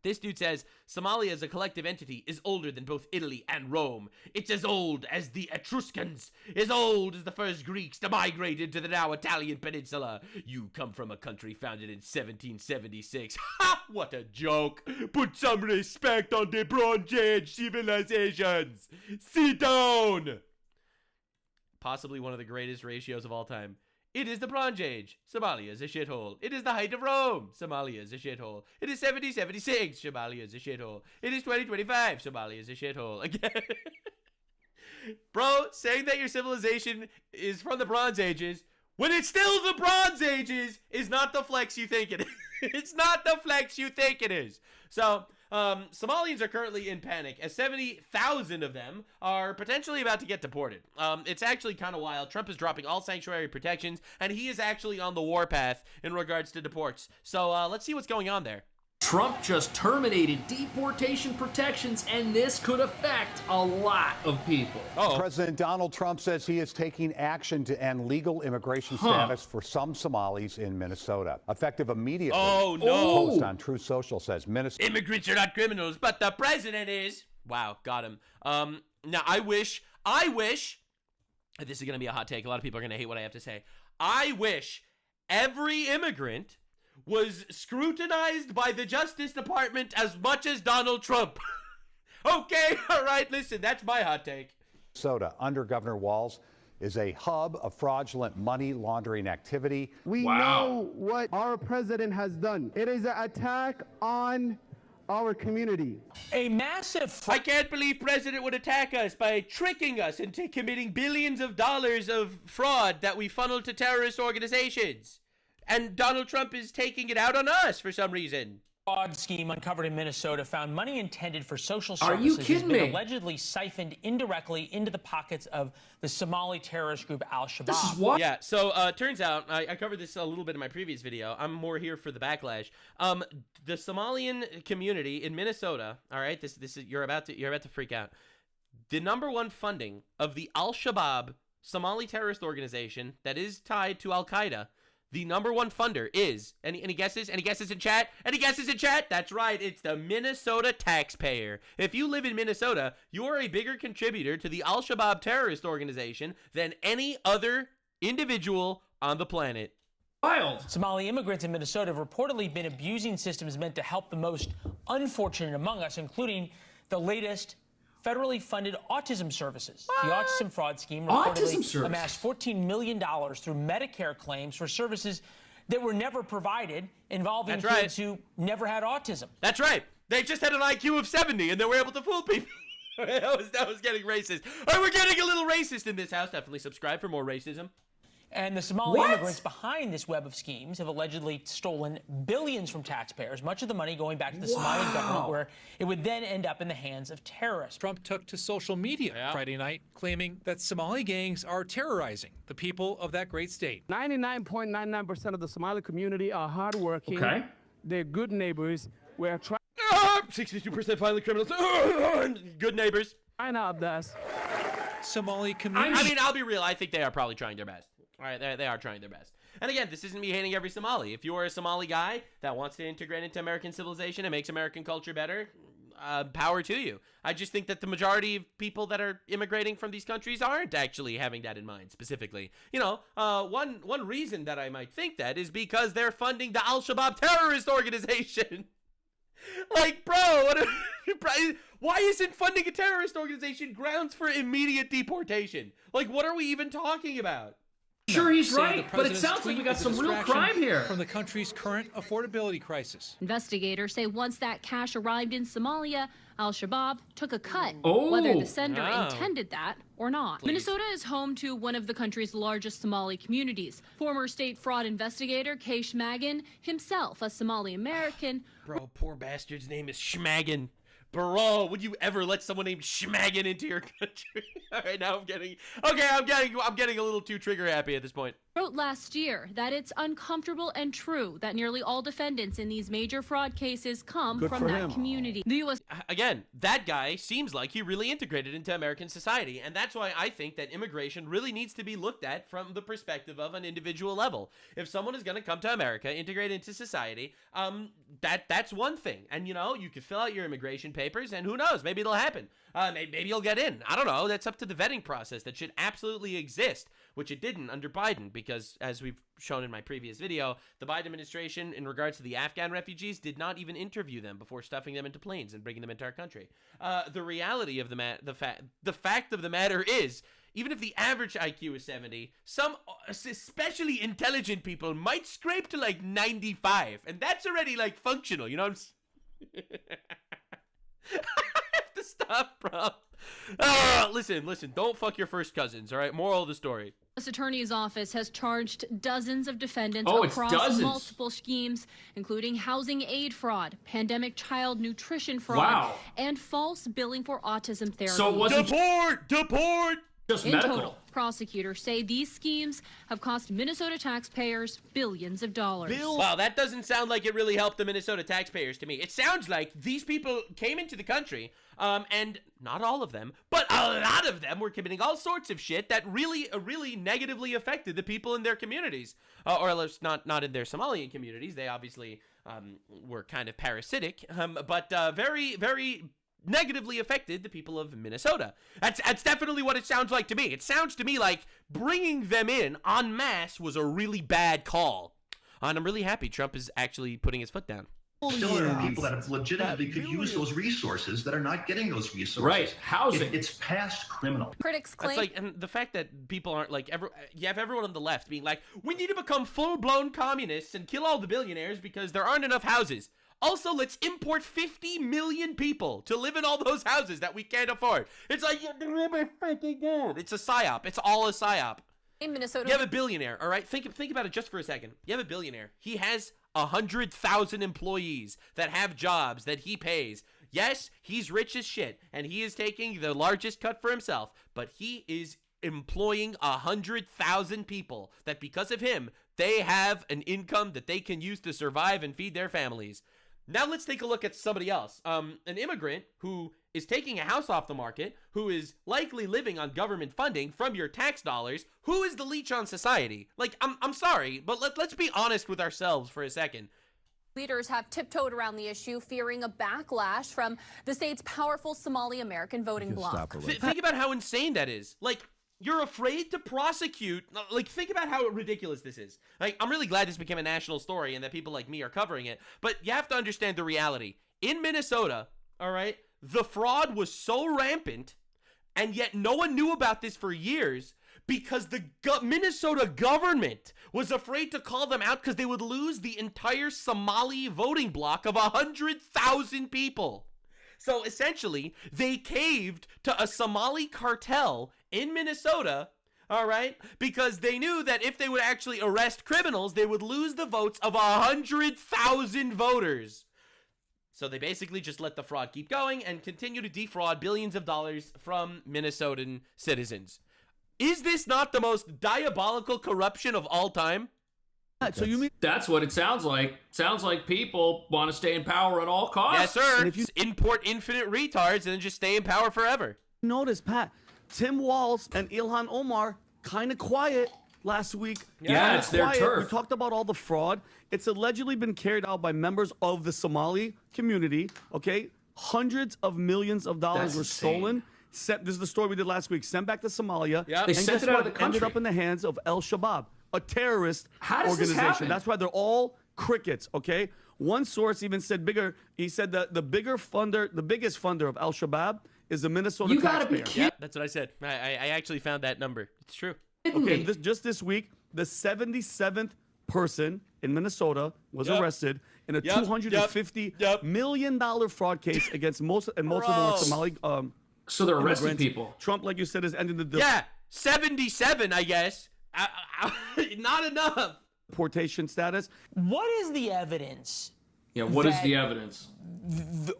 This dude says, Somalia as a collective entity is older than both Italy and Rome. It's as old as the Etruscans, as old as the first Greeks to migrate into the now Italian peninsula. You come from a country founded in 1776. Ha! What a joke! Put some respect on the Bronze Age civilizations! Sit down! Possibly one of the greatest ratios of all time. It is the Bronze Age. Somalia is a shithole. It is the height of Rome. Somalia is a shithole. It is 7076. Somalia is a shithole. It is 2025. Somalia is a shithole. Again. Bro, saying that your civilization is from the Bronze Ages when it's still the Bronze Ages is not the flex you think it is. It's not the flex you think it is. So, Somalians are currently in panic, as 70,000 of them are potentially about to get deported. It's actually kind of wild. Trump is dropping all sanctuary protections, and he is actually on the warpath in regards to deports. So let's see what's going on there. Trump just terminated deportation protections, and this could affect a lot of people. President Donald Trump says he is taking action to end legal immigration status for some Somalis in Minnesota. Effective immediately. Oh, no. A post on Truth Social says Minnesota. Immigrants are not criminals, but the president is. Wow, got him. Now, I wish, this is going to be a hot take. A lot of people are going to hate what I have to say. I wish every immigrant was scrutinized by the Justice Department as much as Donald Trump. Okay, all right, listen, that's my hot take. Minnesota, under Governor Walz, is a hub of fraudulent money laundering activity. We know what our president has done. It is an attack on our community. A massive... I can't believe President would attack us by tricking us into committing billions of dollars of fraud that we funnel to terrorist organizations. And Donald Trump is taking it out on us for some reason. Fraud scheme uncovered in Minnesota found money intended for social Are services you has kidding been me? allegedly siphoned indirectly into the pockets of the Somali terrorist group Al-Shabaab. This is what? Yeah, so turns out, I covered this a little bit in my previous video. I'm more here for the backlash. The Somalian community in Minnesota, all right, this is you're about to freak out. The #1 funding of the Al-Shabaab Somali terrorist organization that is tied to Al-Qaeda, the #1 funder is, any guesses? Any guesses in chat? Any guesses in chat? That's right, it's the Minnesota taxpayer. If you live in Minnesota, you are a bigger contributor to the Al-Shabaab terrorist organization than any other individual on the planet. Wild. Somali immigrants in Minnesota have reportedly been abusing systems meant to help the most unfortunate among us, including the latest federally funded autism services. The autism fraud scheme reportedly amassed $14 million through Medicare claims for services that were never provided, involving kids who never had autism. That's right. They just had an IQ of 70 and they were able to fool people. that was getting racist. All right, we're getting a little racist in this house. Definitely subscribe for more racism. And the Somali immigrants behind this web of schemes have allegedly stolen billions from taxpayers, much of the money going back to the Somali government, where it would then end up in the hands of terrorists. Trump took to social media Friday night, claiming that Somali gangs are terrorizing the people of that great state. 99.99% of the Somali community are hardworking. Okay. They're good neighbors. We're trying 62% violent criminals. Good neighbors. our best. Somali community. I mean, I'll be real. I think they are probably trying their best. All right, they are trying their best. And again, this isn't me hating every Somali. If you are a Somali guy that wants to integrate into American civilization and makes American culture better, power to you. I just think that the majority of people that are immigrating from these countries aren't actually having that in mind specifically. You know, one reason that I might think that is because they're funding the Al-Shabaab terrorist organization. Like, bro, why isn't funding a terrorist organization grounds for immediate deportation? Like, what are we even talking about? Sure, he's right, but it sounds like we got some real crime here. From the country's current affordability crisis. Investigators say once that cash arrived in Somalia, Al-Shabaab took a cut, Oh. whether the sender intended that or not. Minnesota is home to one of the country's largest Somali communities. Former state fraud investigator Kay Schmagen, himself a Somali American. Bro, poor bastard's name is Schmagen. Bro, would you ever let someone named Schmagen into your country? All right, now I'm getting a little too trigger happy at this point. Wrote last year that it's uncomfortable and true that nearly all defendants in these major fraud cases come from that community. The U.S. Again, that guy seems like he really integrated into American society, and that's why I think that immigration really needs to be looked at from the perspective of an individual level. If someone is going to come to America, integrate into society, that's one thing. And, you know, you could fill out your immigration papers, and who knows, maybe it'll happen. Maybe you'll get in. I don't know. That's up to the vetting process that should absolutely exist, which it didn't under Biden, because as we've shown in my previous video, the Biden administration, in regards to the Afghan refugees, did not even interview them before stuffing them into planes and bringing them into our country. The reality of the fact of the matter is, even if the average IQ is 70, some especially intelligent people might scrape to like 95, and that's already like functional, you know what I'm saying? I have to stop, bro. Listen, don't fuck your first cousins, all right? Moral of the story. U.S. Attorney's Office has charged dozens of defendants Oh, across dozens. multiple schemes, including housing aid fraud, pandemic child nutrition fraud, and false billing for autism therapy. So it wasn't Deport! just In medical. total, prosecutors say these schemes have cost Minnesota taxpayers billions of dollars. Wow, that doesn't sound like it really helped the Minnesota taxpayers to me. It sounds like these people came into the country, and not all of them, but a lot of them were committing all sorts of shit that really negatively affected the people in their communities. Or at least not in their Somalian communities. They obviously were kind of parasitic, but very, very negatively affected the people of Minnesota. That's definitely what it sounds like to me. It sounds to me like bringing them in en masse was a really bad call. And I'm really happy Trump is actually putting his foot down. Still, there are people that have legitimately could use those resources that are not getting those resources. Right, housing. It's past criminal. Critics claim. That's like, and the fact that people aren't like, you have everyone on the left being like, we need to become full-blown communists and kill all the billionaires because there aren't enough houses. Also, let's import 50 million people to live in all those houses that we can't afford. It's like, it's a psyop. It's all a psyop. In Minnesota, you have a billionaire, all right? Think about it just for a second. You have a billionaire. He has 100,000 employees that have jobs that he pays. Yes, he's rich as shit, and he is taking the largest cut for himself, but he is employing 100,000 people that because of him, they have an income that they can use to survive and feed their families. Now let's take a look at somebody else. An immigrant who is taking a house off the market, who is likely living on government funding from your tax dollars. Who is the leech on society? Like, I'm sorry, but let's be honest with ourselves for a second. leaders have tiptoed around the issue, fearing a backlash from the state's powerful Somali American voting bloc. Think about how insane that is. Like, you're afraid to prosecute. Like, think about how ridiculous this is. Like, I'm really glad this became a national story and that people like me are covering it. But you have to understand the reality. In Minnesota, all right, the fraud was so rampant, and yet no one knew about this for years because the Minnesota government was afraid to call them out because they would lose the entire Somali voting bloc of 100,000 people. So essentially, they caved to a Somali cartel in Minnesota, all right, because they knew that if they would actually arrest criminals, they would lose the votes of 100,000 voters. So they basically just let the fraud keep going and continue to defraud billions of dollars from Minnesotan citizens. Is this not the most diabolical corruption of all time? So you mean that's what it sounds like? Sounds like people want to stay in power at all costs. Yes, sir. And if you import infinite retards and then just stay in power forever. Notice, Pat, Tim Walz and Ilhan Omar kind of quiet last week. Yeah, it's their turf. We talked about all the fraud. It's allegedly been carried out by members of the Somali community. Okay, hundreds of millions of dollars were stolen. This is the story we did last week. Sent back to Somalia. Yeah, they sent it out of the country. Ended up in the hands of El Shabaab, a terrorist organization. This happen? That's why they're all crickets. Okay. One source even said bigger. He said that the biggest funder of El Shabaab is the Minnesota taxpayer. You gotta be kidding. Yeah, that's what I said. I actually found that number. It's true. Okay, just this week, the 77th person in Minnesota was arrested in a $250 million fraud case against most of them are Somali. So they're arresting immigrants. people. Trump, like you said, is ending the 77, I guess. Not enough. Deportation status. What is the evidence? Yeah, what is the evidence?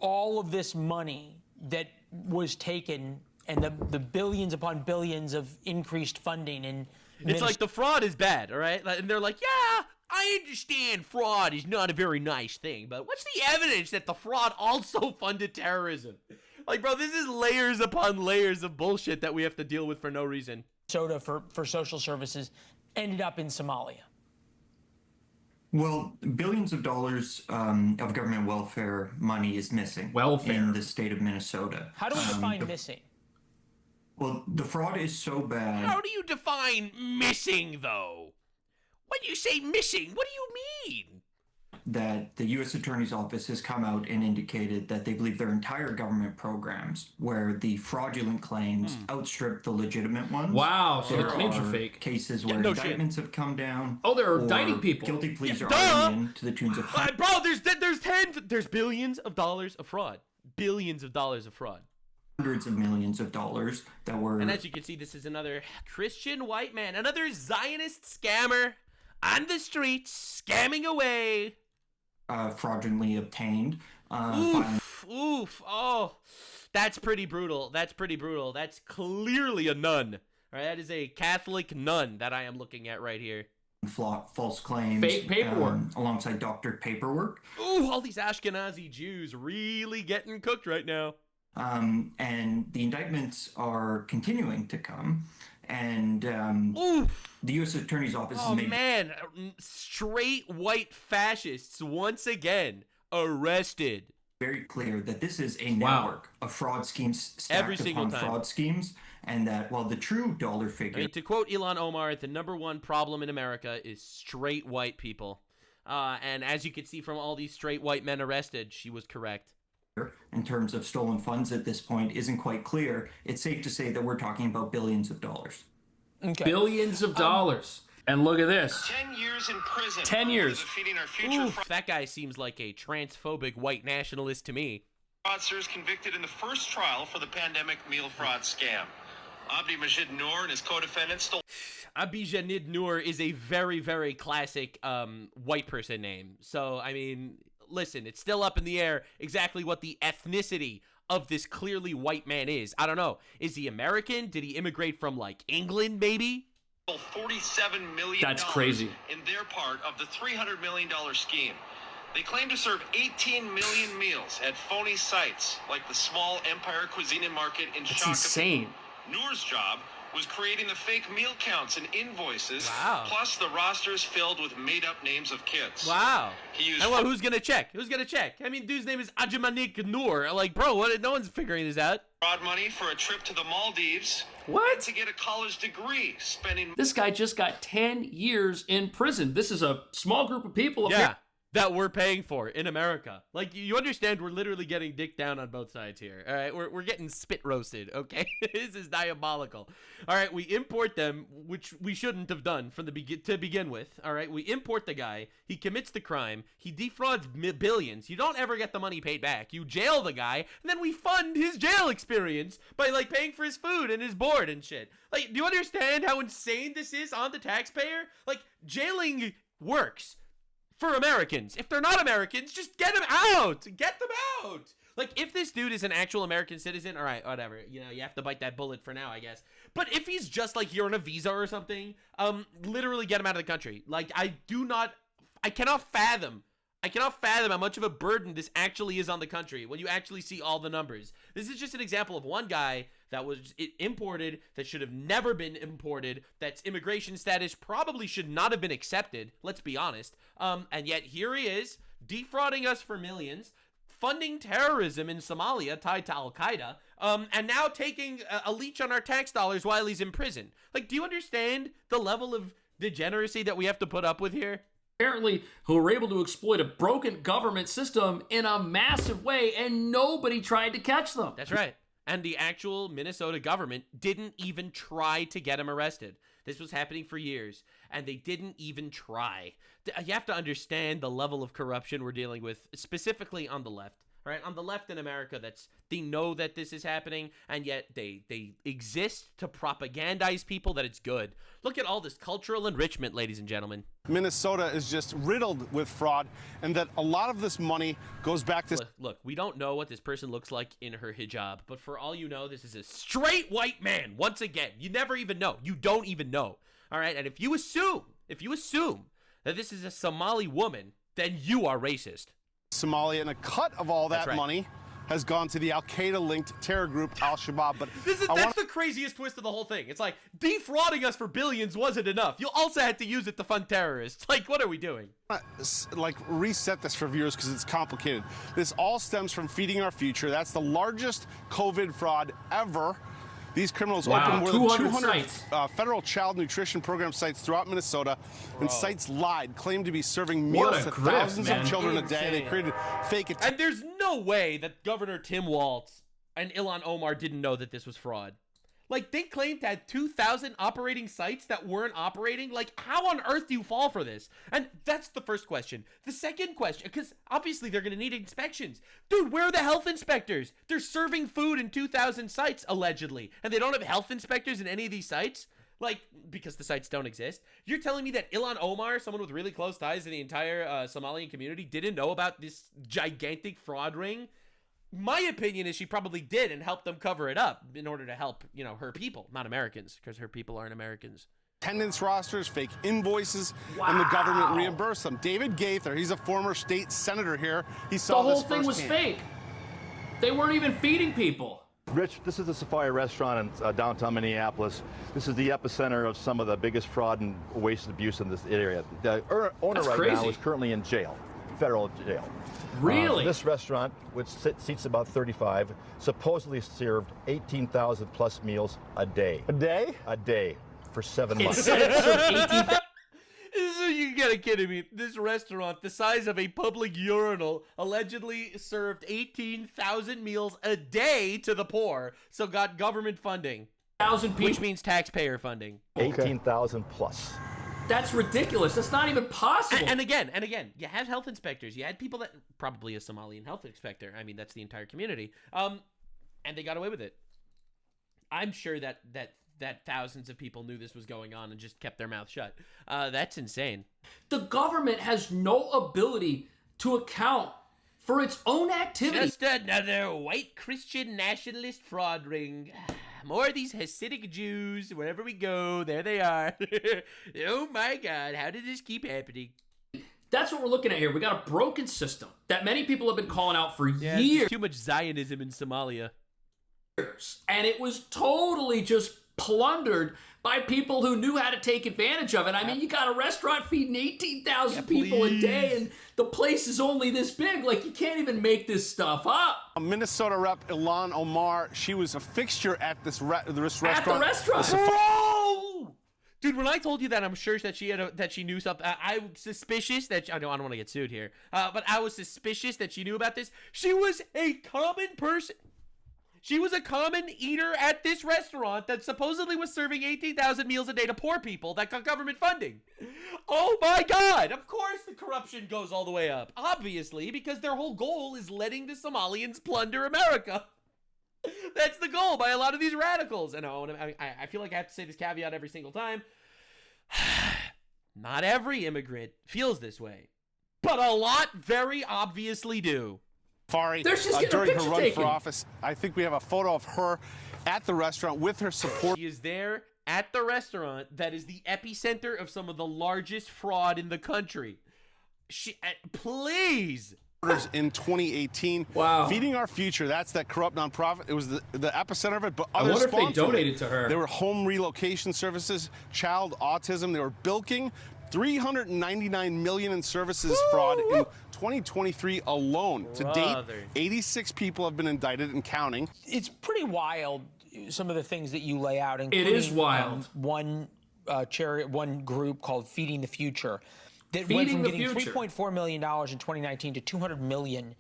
All of this money that was taken and the billions upon billions of increased funding and it's like the fraud is bad, all right? And they're like, yeah, I understand fraud is not a very nice thing, but what's the evidence that the fraud also funded terrorism? Like, bro, this is layers upon layers of bullshit that we have to deal with for no reason. Minnesota for social services ended up in Somalia. Well, billions of dollars of government welfare money is missing in the state of Minnesota. How do we define missing? Well, the fraud is so bad. How do you define missing, though? When you say missing, what do you mean? That the U.S. Attorney's Office has come out and indicated that they believe their entire government programs, where the fraudulent claims outstrip the legitimate ones. Wow, so there the claims are are fake. Cases where indictments have come down. Oh, they're indicting people. Guilty pleas are already in to the tunes of bro, there's billions of dollars of fraud. Billions of dollars of fraud. Hundreds of millions of dollars that were. And as you can see, this is another Christian white man, another Zionist scammer on the streets, scamming away. Fraudulently obtained. Oh, that's pretty brutal. That's clearly a nun. All right, that is a Catholic nun that I am looking at right here. False claims. Fake paperwork. Alongside doctored paperwork. Ooh, all these Ashkenazi Jews really getting cooked right now. And the indictments are continuing to come. And the U.S. Attorney's Office has made... straight white fascists once again arrested. Very clear that this is a network of fraud schemes stacked upon fraud schemes, and that while the true dollar figure... I mean, to quote Ilhan Omar, the number one problem in America is straight white people. And as you can see from all these straight white men arrested, she was correct. In terms of stolen funds at this point isn't quite clear. It's safe to say that we're talking about billions of dollars. Okay. Billions of dollars. And look at this. 10 years in prison. 10 years. Defeating our future Oof, that guy seems like a transphobic white nationalist to me. fraudsters convicted in the first trial for the pandemic meal fraud scam. Abdi Majid Noor and his co-defendants stole... Abijahid Noor is a very, very classic white person name. So, I mean, listen, it's still up in the air exactly what the ethnicity of this clearly white man is. I don't know. Is he American? Did he immigrate from, like, England, maybe? $47 million. That's crazy. In their part of the $300 million scheme. They claim to serve 18 million meals at phony sites like the Small Empire Cuisine and Market in That's Shakopee. insane. Noor's job was creating the fake meal counts and invoices, Wow. plus the rosters filled with made-up names of kids. Wow. He used And well, who's gonna check? Who's gonna check? I mean, dude's name is Ajamanik Noor. Like, bro, what? No one's figuring this out. fraud money for a trip to the Maldives. What? And to get a college degree, spending... This guy just got 10 years in prison. This is a small group of people. Yeah, that we're paying for in America. Like, you understand we're literally getting dicked down on both sides here. All right, we're getting spit roasted, okay? This is diabolical. All right, we import them, which we shouldn't have done from the to begin with. All right, we import the guy. He commits the crime. He defrauds billions. You don't ever get the money paid back. You jail the guy, and then we fund his jail experience by, like, paying for his food and his board and shit. Like, do you understand how insane this is on the taxpayer? Like, jailing works for Americans. If they're not Americans, just get them out. Get them out. Like, if this dude is an actual American citizen, all right, whatever. You know, you have to bite that bullet for now, I guess. But if he's just, like, here on a visa or something, literally get him out of the country. Like, I cannot fathom how much of a burden this actually is on the country when you actually see all the numbers. This is just an example of one guy that was imported, that should have never been imported, that's immigration status probably should not have been accepted, let's be honest. And yet here he is, defrauding us for millions, funding terrorism in Somalia tied to Al-Qaeda, and now taking a leech on our tax dollars while he's in prison. Like, do you understand the level of degeneracy that we have to put up with here? Apparently, who were able to exploit a broken government system in a massive way, and nobody tried to catch them. That's right. And the actual Minnesota government didn't even try to get him arrested. This was happening for years, and they didn't even try. You have to understand the level of corruption we're dealing with, specifically on the left. Right? On the left in America, they know that this is happening, and yet they exist to propagandize people that it's good. Look at all this cultural enrichment, ladies and gentlemen. Minnesota is just riddled with fraud, and that a lot of this money goes back to... Look, we don't know what this person looks like in her hijab, but for all you know, this is a straight white man. Once again, you never even know. You don't even know. All right? And if you assume that this is a Somali woman, then you are racist. Somalia, and a cut of all that money has gone to the Al-Qaeda-linked terror group Al-Shabaab. But that's the craziest twist of the whole thing. It's like, defrauding us for billions wasn't enough. You also had to use it to fund terrorists. Like, what are we doing? Like, reset this for viewers because it's complicated. This all stems from Feeding Our Future. That's the largest COVID fraud ever. These criminals opened more than 200 federal child nutrition program sites throughout Minnesota, and sites lied, claimed to be serving meals to thousands of children a day. They created fake... And there's no way that Governor Tim Walz and Ilhan Omar didn't know that this was fraud. Like, they claimed to have 2,000 operating sites that weren't operating. Like, how on earth do you fall for this? And that's the first question. The second question, because obviously they're going to need inspections. Dude, where are the health inspectors? They're serving food in 2,000 sites, allegedly. And they don't have health inspectors in any of these sites? Like, because the sites don't exist. You're telling me that Ilhan Omar, someone with really close ties to the entire Somalian community, didn't know about this gigantic fraud ring? My opinion is she probably did and helped them cover it up in order to help, you know, her people, not Americans, because her people aren't Americans. Attendance rosters, fake invoices, and the government reimbursed them. David Gaither, he's a former state senator here. He saw the whole thing was fake. They weren't even feeding people. Rich, this is the Sapphire restaurant in downtown Minneapolis. This is the epicenter of some of the biggest fraud and waste and abuse in this area. The owner now is currently in jail, federal jail. Really? This restaurant, which seats about 35, supposedly served 18,000 plus meals a day. A day? A day for 7 months. So You gotta kidding me. This restaurant, the size of a public urinal, allegedly served 18,000 meals a day to the poor, so got government funding. 1,000 people. Which means taxpayer funding. 18,000 plus. That's ridiculous. That's not even possible. And again, you had health inspectors. You had people that, probably a Somalian health inspector. I mean, that's the entire community. And they got away with it. I'm sure that thousands of people knew this was going on and just kept their mouth shut. That's insane. The government has no ability to account for its own activity. Just another white Christian nationalist fraud ring. More of these Hasidic Jews. Wherever we go, there they are. Oh my God, how did this keep happening? That's what we're looking at here. We got a broken system that many people have been calling out for years. There's too much Zionism in Somalia. And it was totally just plundered by people who knew how to take advantage of it. I mean, you got a restaurant feeding 18,000 people a day, and the place is only this big. Like, you can't even make this stuff up. Minnesota Rep. Ilan Omar, she was a fixture at this restaurant. At the restaurant. Oh! Dude, when I told you that, I'm sure that she knew something. I was suspicious that I don't want to get sued here, but I was suspicious that she knew about this. She was a common person. She was a common eater at this restaurant that supposedly was serving 18,000 meals a day to poor people that got government funding. Oh my God! Of course the corruption goes all the way up. Obviously, because their whole goal is letting the Somalians plunder America. That's the goal by a lot of these radicals. And I feel like I have to say this caveat every single time. Not every immigrant feels this way, but a lot very obviously do. During her run for office. I think we have a photo of her at the restaurant with her support. She is there at the restaurant that is the epicenter of some of the largest fraud in the country. Please. In 2018. Wow. Feeding Our Future, that's that corrupt nonprofit. It was the epicenter of it, but I others wonder if they sponsored donated it. to her. There were home relocation services, child autism. They were bilking $399 million in services fraud in 2023 alone. To date, 86 people have been indicted and counting. It's pretty wild, some of the things that you lay out. Including, It is wild. One group called Feeding the Future that went from getting $3.4 million in 2019 to $200 million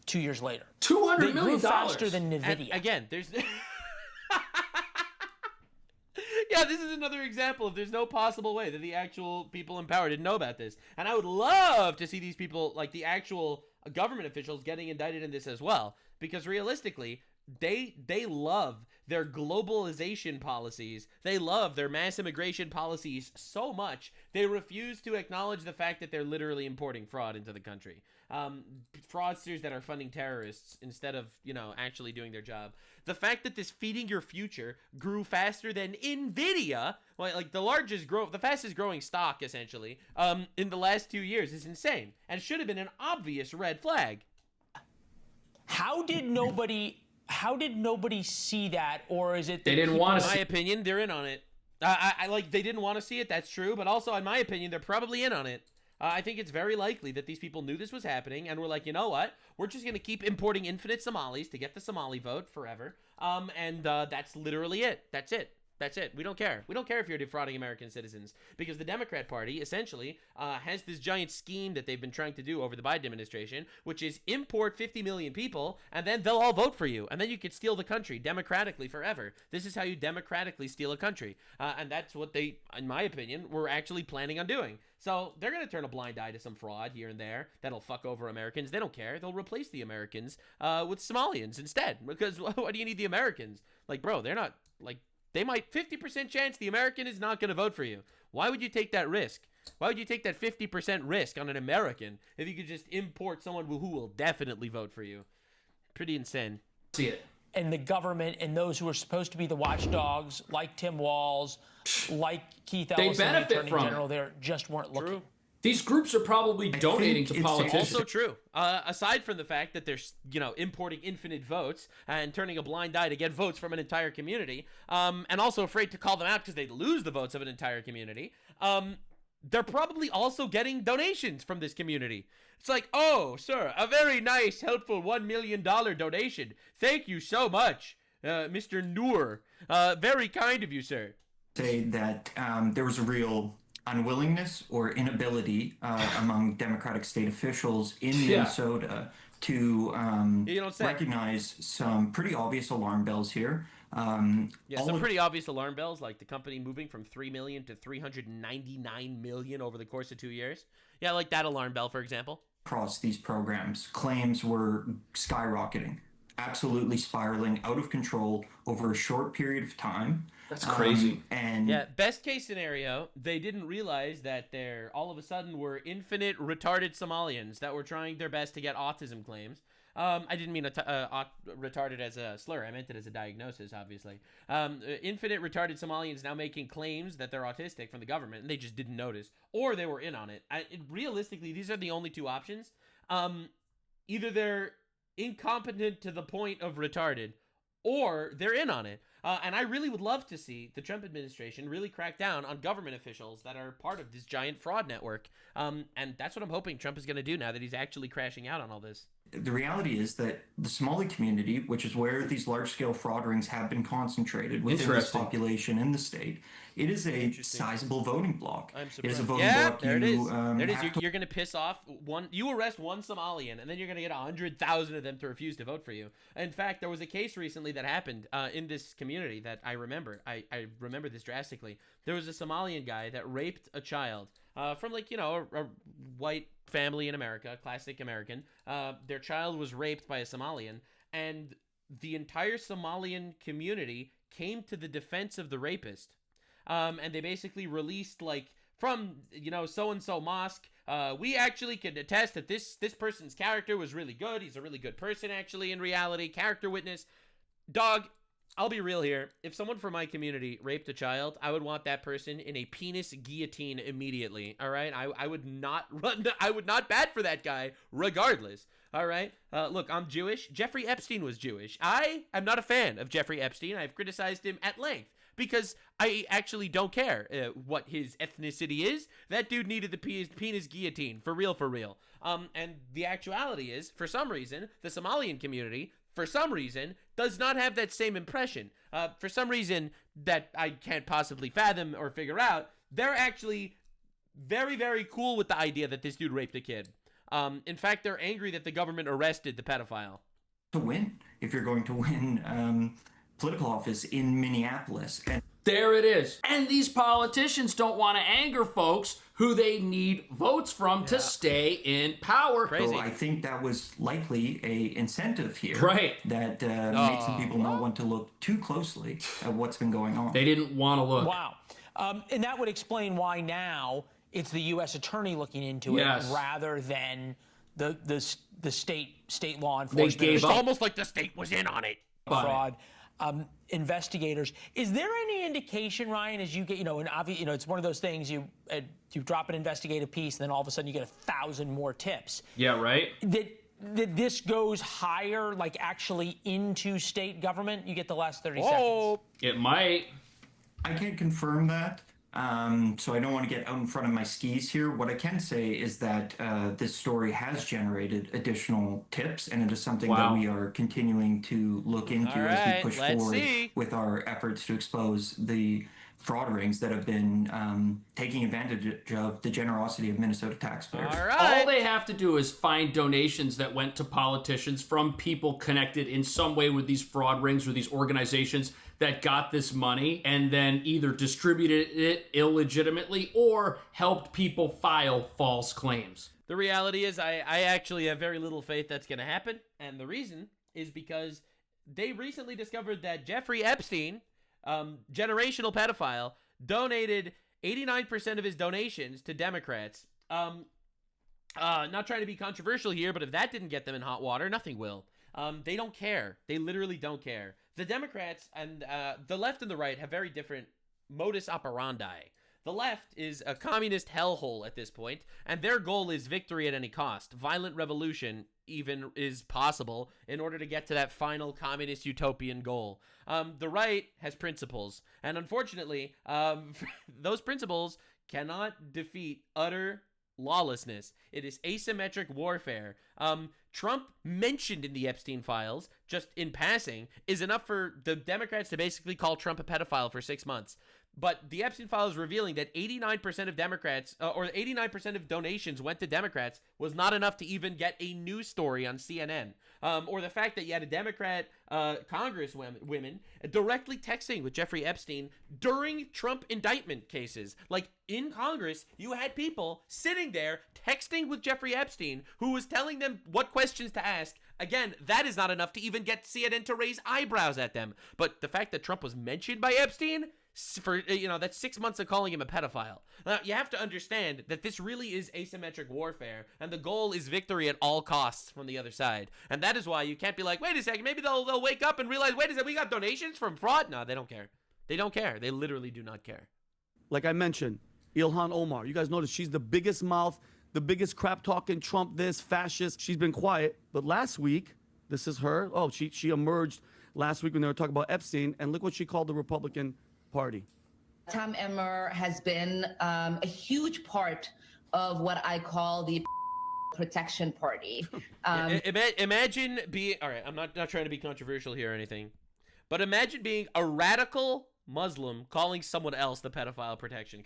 2 years later. $200 million faster than NVIDIA. And again, there's. Yeah, this is another example of there's no possible way that the actual people in power didn't know about this. And I would love to see these people, like the actual government officials, getting indicted in this as well. Because realistically, they love their globalization policies. They love their mass immigration policies so much, they refuse to acknowledge the fact that they're literally importing fraud into the country. Fraudsters that are funding terrorists instead of, actually doing their job. The fact that this Feeding Your Future grew faster than NVIDIA, like the fastest growing stock, essentially, in the last 2 years is insane and should have been an obvious red flag. How did nobody see that, or is it they didn't want to see? In my opinion, they're in on it. They didn't want to see it. That's true, but also, in my opinion, they're probably in on it. I think it's very likely that these people knew this was happening and were like, you know what? We're just going to keep importing infinite Somalis to get the Somali vote forever. And that's literally it. That's it. That's it. We don't care. We don't care if you're defrauding American citizens, because the Democrat Party essentially has this giant scheme that they've been trying to do over the Biden administration, which is import 50 million people, and then they'll all vote for you. And then you could steal the country democratically forever. This is how you democratically steal a country. And that's what they, in my opinion, were actually planning on doing. So they're going to turn a blind eye to some fraud here and there that'll fuck over Americans. They don't care. They'll replace the Americans with Somalians instead. Because why do you need the Americans? Like, bro, they're not, like, they might 50% chance the American is not going to vote for you. Why would you take that risk? Why would you take that 50% risk on an American if you could just import someone who will definitely vote for you? Pretty insane. See it. And the government and those who are supposed to be the watchdogs, like Tim Walz, like Keith Ellison, the Attorney General, they just weren't looking. True. These groups are probably donating to politicians. Also true. Aside from the fact that they're, importing infinite votes and turning a blind eye to get votes from an entire community, and also afraid to call them out because they'd lose the votes of an entire community, they're probably also getting donations from this community. It's like, oh, sir, a very nice, helpful $1 million donation. Thank you so much, Mr. Noor. Very kind of you, sir. Say that there was a real unwillingness or inability among Democratic state officials in Minnesota to recognize some pretty obvious alarm bells here. Some pretty obvious alarm bells, like the company moving from 3 million to 399 million over the course of 2 years. Yeah, like that alarm bell, for example. Across these programs, claims were skyrocketing, absolutely spiraling out of control over a short period of time. That's crazy. And yeah, best case scenario, they didn't realize that there all of a sudden were infinite retarded Somalians that were trying their best to get autism claims. I didn't mean retarded as a slur. I meant it as a diagnosis, obviously. Infinite retarded Somalians now making claims that they're autistic from the government, and they just didn't notice, or they were in on it. Realistically, these are the only two options. Either they're incompetent to the point of retarded, or they're in on it. And I really would love to see the Trump administration really crack down on government officials that are part of this giant fraud network. And that's what I'm hoping Trump is going to do now that he's actually crashing out on all this. The reality is that the Somali community, which is where these large-scale fraud rings have been concentrated within this population in the state, it is a sizable voting block. I'm surprised. It is a voting block. There it is. There it is. You're going to piss off one. You arrest one Somalian, and then you're going to get 100,000 of them to refuse to vote for you. In fact, there was a case recently that happened in this community that I remember. I remember this drastically. There was a Somalian guy that raped a child from a white family in America, classic American. Their child was raped by a Somalian, and the entire Somalian community came to the defense of the rapist. And they basically released, from, so-and-so mosque, we actually can attest that this person's character was really good. He's a really good person, actually, in reality. Character witness. Dog, I'll be real here. If someone from my community raped a child, I would want that person in a penis guillotine immediately. All right, I would not bat for that guy regardless. All right, look, I'm Jewish. Jeffrey Epstein was Jewish. I am not a fan of Jeffrey Epstein. I've criticized him at length because I actually don't care what his ethnicity is. That dude needed the penis guillotine for real. And the actuality is, for some reason, the Somalian community, for some reason, does not have that same impression. For some reason that I can't possibly fathom or figure out, they're actually very, very cool with the idea that this dude raped a kid. In fact, they're angry that the government arrested the pedophile. To win, if you're going to win political office in Minneapolis. And there it is. And these politicians don't want to anger folks who they need votes from to stay in power. Crazy. So I think that was likely a incentive here. Right. That made some people not want to look too closely at what's been going on. They didn't want to look. Wow. And that would explain why now it's the U.S. attorney looking into it rather than the state law enforcement. They gave up. It's almost like the state was in on it. Fraud. Investigators. Is there any indication, Ryan, as you get, and obviously, it's one of those things you drop an investigative piece, and then all of a sudden you get 1,000 more tips. Yeah, right. That this goes higher, like actually into state government? You get the last 30 seconds. It might. I can't confirm that. So I don't want to get out in front of my skis here. What I can say is that this story has generated additional tips, and it is something that we are continuing to look into as we push forward with our efforts to expose the fraud rings that have been taking advantage of the generosity of Minnesota taxpayers. All they have to do is find donations that went to politicians from people connected in some way with these fraud rings or these organizations that got this money and then either distributed it illegitimately or helped people file false claims. The reality is I actually have very little faith that's going to happen. And the reason is because they recently discovered that Jeffrey Epstein, generational pedophile, donated 89% of his donations to Democrats. Not trying to be controversial here, but if that didn't get them in hot water, nothing will. They don't care. They literally don't care. The Democrats and the left and the right have very different modus operandi. The left is a communist hellhole at this point, and their goal is victory at any cost. Violent revolution even is possible in order to get to that final communist utopian goal. The right has principles, and unfortunately, those principles cannot defeat utter lawlessness. It is asymmetric warfare. Trump mentioned in the Epstein files, just in passing, is enough for the Democrats to basically call Trump a pedophile for 6 months. But the Epstein files revealing that 89% of Democrats, or 89% of donations went to Democrats, was not enough to even get a news story on CNN. Or the fact that you had a Democrat congresswomen directly texting with Jeffrey Epstein during Trump indictment cases. Like, in Congress, you had people sitting there texting with Jeffrey Epstein, who was telling them what questions to ask. Again, that is not enough to even get CNN to raise eyebrows at them. But the fact that Trump was mentioned by Epstein, for, that's 6 months of calling him a pedophile. Now, you have to understand that this really is asymmetric warfare, and the goal is victory at all costs from the other side. And that is why you can't be like, wait a second, maybe they'll wake up and realize, wait a second, we got donations from fraud? No, they don't care. They don't care. They literally do not care. Like I mentioned, Ilhan Omar. You guys notice she's the biggest mouth, the biggest crap talking, Trump this, fascist. She's been quiet. But last week, this is her. Oh, she emerged last week when they were talking about Epstein, and look what she called the Republican Party. Tom Emmer has been a huge part of what I call the protection party. Imagine being, all right, I'm not trying to be controversial here or anything, but imagine being a radical Muslim calling someone else the pedophile protection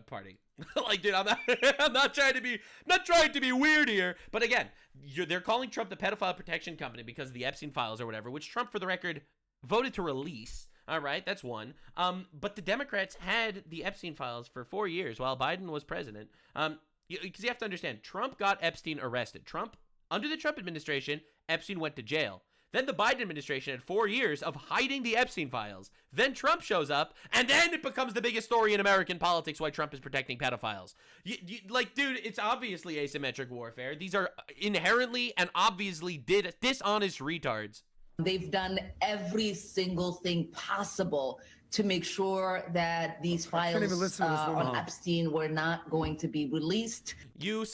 party. Like, dude, I'm not trying to be weird here, but again, they're calling Trump the pedophile protection company because of the Epstein files or whatever, which Trump, for the record, voted to release. All right, that's one. But the Democrats had the Epstein files for 4 years while Biden was president. Because you have to understand, Trump got Epstein arrested. Under the Trump administration, Epstein went to jail. Then the Biden administration had 4 years of hiding the Epstein files. Then Trump shows up, and then it becomes the biggest story in American politics why Trump is protecting pedophiles. Like, dude, it's obviously asymmetric warfare. These are inherently and obviously dishonest retards. They've done every single thing possible to make sure that these files on Epstein were not going to be released. You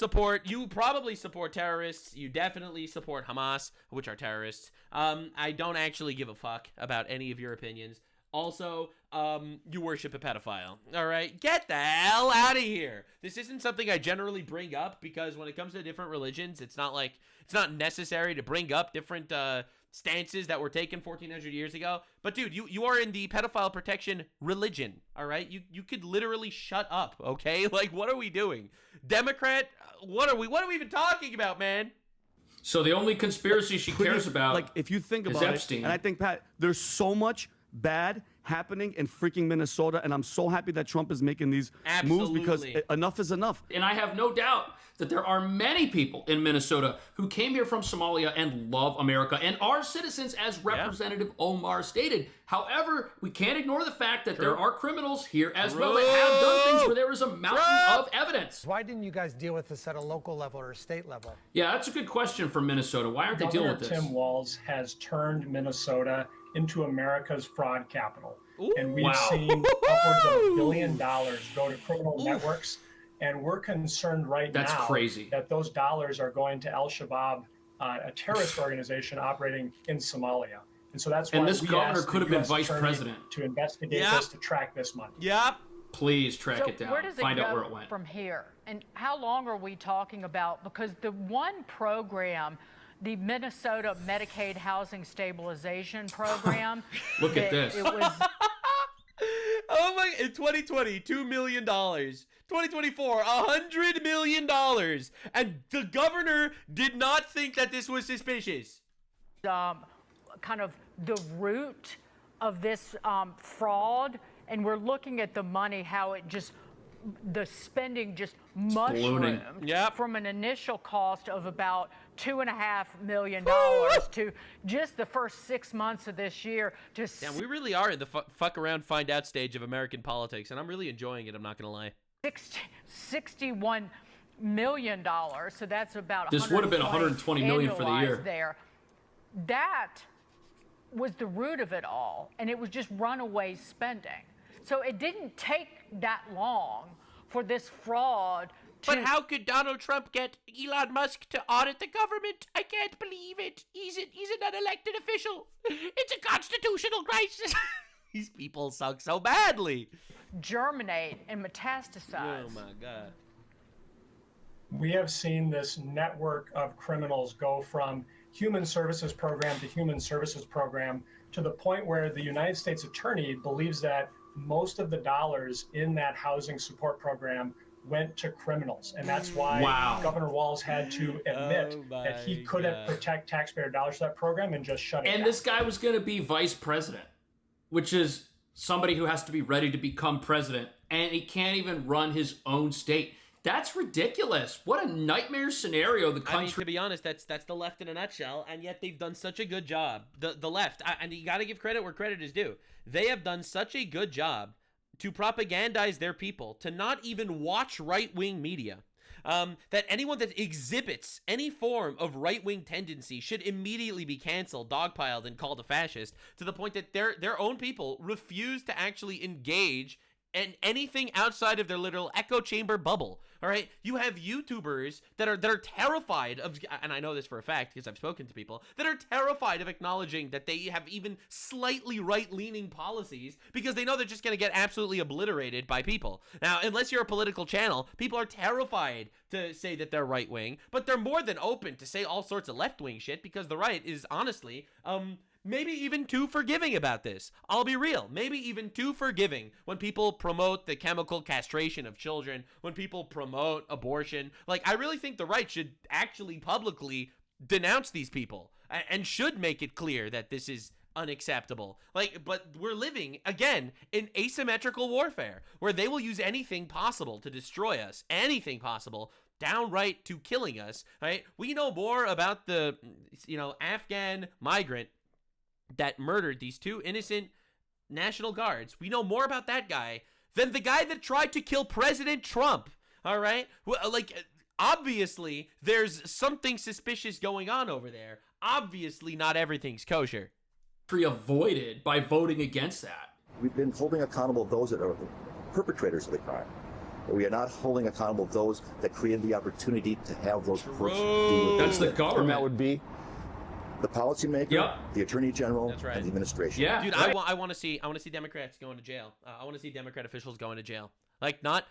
probably support terrorists. You definitely support Hamas, which are terrorists. I don't actually give a fuck about any of your opinions. Also, you worship a pedophile. All right, get the hell out of here. This isn't something I generally bring up because when it comes to different religions, it's not necessary to bring up different stances that were taken 1,400 years ago. But dude, you are in the pedophile protection religion, all right? You could literally shut up, okay? Like, what are we doing? Democrat, what are we even talking about, man? So the only conspiracy she cares about, like, if you think about Epstein. It, and I think, Pat, there's so much bad happening in freaking Minnesota, and I'm so happy that Trump is making these moves because enough is enough. And I have no doubt that there are many people in Minnesota who came here from Somalia and love America and are citizens, as Representative Omar stated. However, we can't ignore the fact that there are criminals here as well that have done things where there is a mountain of evidence. Why didn't you guys deal with this at a local level or a state level? Yeah, that's a good question for Minnesota. Why aren't they dealing with this? Tim Walz has turned Minnesota into America's fraud capital. Ooh, and we've seen upwards of $1 billion go to criminal networks. And we're concerned now crazy. That those dollars are going to Al-Shabaab, a terrorist organization operating in Somalia. And so that's why this governor could have been vice president to investigate this, to track this money. Yep. Please track it down. Where does Find out where it went. From here? And how long are we talking about? Because the one program, the Minnesota Medicaid Housing Stabilization Program. Look at this. It was. Oh my! In 2020, $2 million. 2024, $100 million. And the governor did not think that this was suspicious. Kind of the root of this fraud, and we're looking at the money, how it just, the spending just mushroomed from an initial cost of about $2.5 million to just the first 6 months of this year. Yeah, we really are in the fuck around, find out stage of American politics, and I'm really enjoying it. I'm not gonna lie. $61 million, so that's about. This would have been $120 million for the year. There, that was the root of it all, and it was just runaway spending. So it didn't take that long for this fraud. But how could Donald Trump get Elon Musk to audit the government? I can't believe it. He's an unelected official. It's a constitutional crisis. These people suck so badly. Germinate and metastasize. Oh my God. We have seen this network of criminals go from human services program to human services program to the point where the United States attorney believes that most of the dollars in that housing support program went to criminals. And that's why Governor Walz had to admit that he couldn't protect taxpayer dollars for that program and just shut it down. And this guy was going to be vice president, which is somebody who has to be ready to become president, and he can't even run his own state. That's ridiculous. What a nightmare scenario the country... I mean, to be honest, that's the left in a nutshell, and yet they've done such a good job. The left, and you got to give credit where credit is due. They have done such a good job to propagandize their people, to not even watch right-wing media, that anyone that exhibits any form of right-wing tendency should immediately be canceled, dogpiled, and called a fascist, to the point that their own people refuse to actually engage in anything outside of their little echo chamber bubble. All right, you have YouTubers that are terrified of, and I know this for a fact because I've spoken to people that are terrified of acknowledging that they have even slightly right-leaning policies because they know they're just going to get absolutely obliterated by people. Now, unless you're a political channel, people are terrified to say that they're right-wing, but they're more than open to say all sorts of left-wing shit because the right is honestly, maybe even too forgiving about this. I'll be real. Maybe even too forgiving when people promote the chemical castration of children, when people promote abortion. Like, I really think the right should actually publicly denounce these people and should make it clear that this is unacceptable. Like, but we're living, again, in asymmetrical warfare where they will use anything possible to destroy us, anything possible, downright to killing us, right? We know more about the, Afghan migrant that murdered these two innocent National Guards. We know more about that guy than the guy that tried to kill President Trump. All right? Like, obviously, there's something suspicious going on over there. Obviously, not everything's kosher. Avoided by voting against that. We've been holding accountable those that are the perpetrators of the crime. But we are not holding accountable those that created the opportunity to have those persons. That's the government. And that would be the policymaker, the attorney general, and the administration. Yeah, dude, I want to see Democrats going to jail. I want to see Democrat officials going to jail. Like, not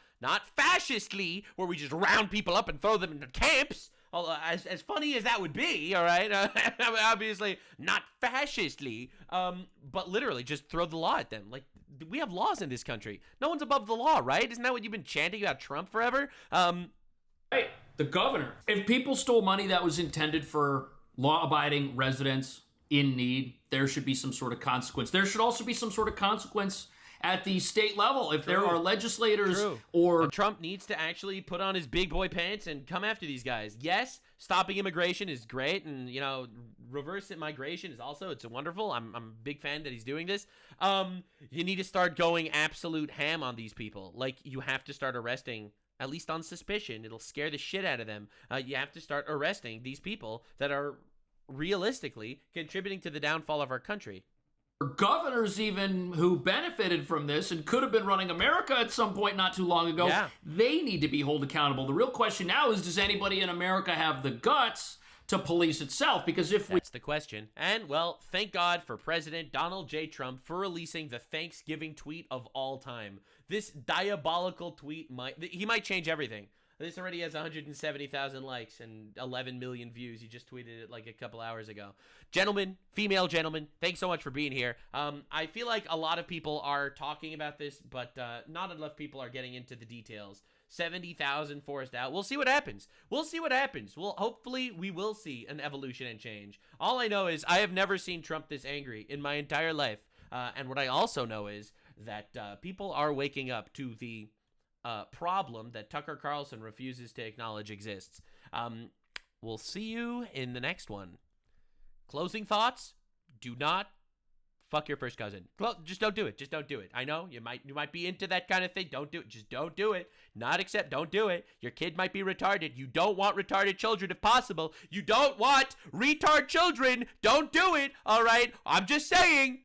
fascistly, where we just round people up and throw them into camps. As funny as that would be, all right. Obviously, not fascistly, but literally just throw the law at them. Like, we have laws in this country. No one's above the law, right? Isn't that what you've been chanting about Trump forever? Hey, the governor. If people stole money that was intended for law-abiding residents in need, there should be some sort of consequence. There should also be some sort of consequence at the state level if there are legislators or... Trump needs to actually put on his big boy pants and come after these guys. Yes, stopping immigration is great, and, reverse migration is also, it's wonderful. I'm a big fan that he's doing this. You need to start going absolute ham on these people. Like, you have to start arresting, at least on suspicion. It'll scare the shit out of them. You have to start arresting these people that are realistically contributing to the downfall of our country. Governors even who benefited from this and could have been running America at some point not too long ago, they need to be held accountable. The real question now is, does anybody in America have the guts to police itself? Because if That's the question. And, well, thank God for President Donald J. Trump for releasing the Thanksgiving tweet of all time. This diabolical tweet he might change everything. This already has 170,000 likes and 11 million views. He just tweeted it like a couple hours ago. Gentlemen, female gentlemen, thanks so much for being here. I feel like a lot of people are talking about this, but not enough people are getting into the details. 70,000 forced out. We'll see what happens. Well, hopefully we will see an evolution and change. All I know is I have never seen Trump this angry in my entire life. And what I also know is that people are waking up to the problem that Tucker Carlson refuses to acknowledge exists. We'll see you in the next one. Closing thoughts: do not fuck your first cousin. Well, just don't do it. Just don't do it. I know you might be into that kind of thing. Don't do it. Just don't do it. Don't do it. Your kid might be retarded. You don't want retarded children if possible. You don't want retard children. Don't do it. All right. I'm just saying.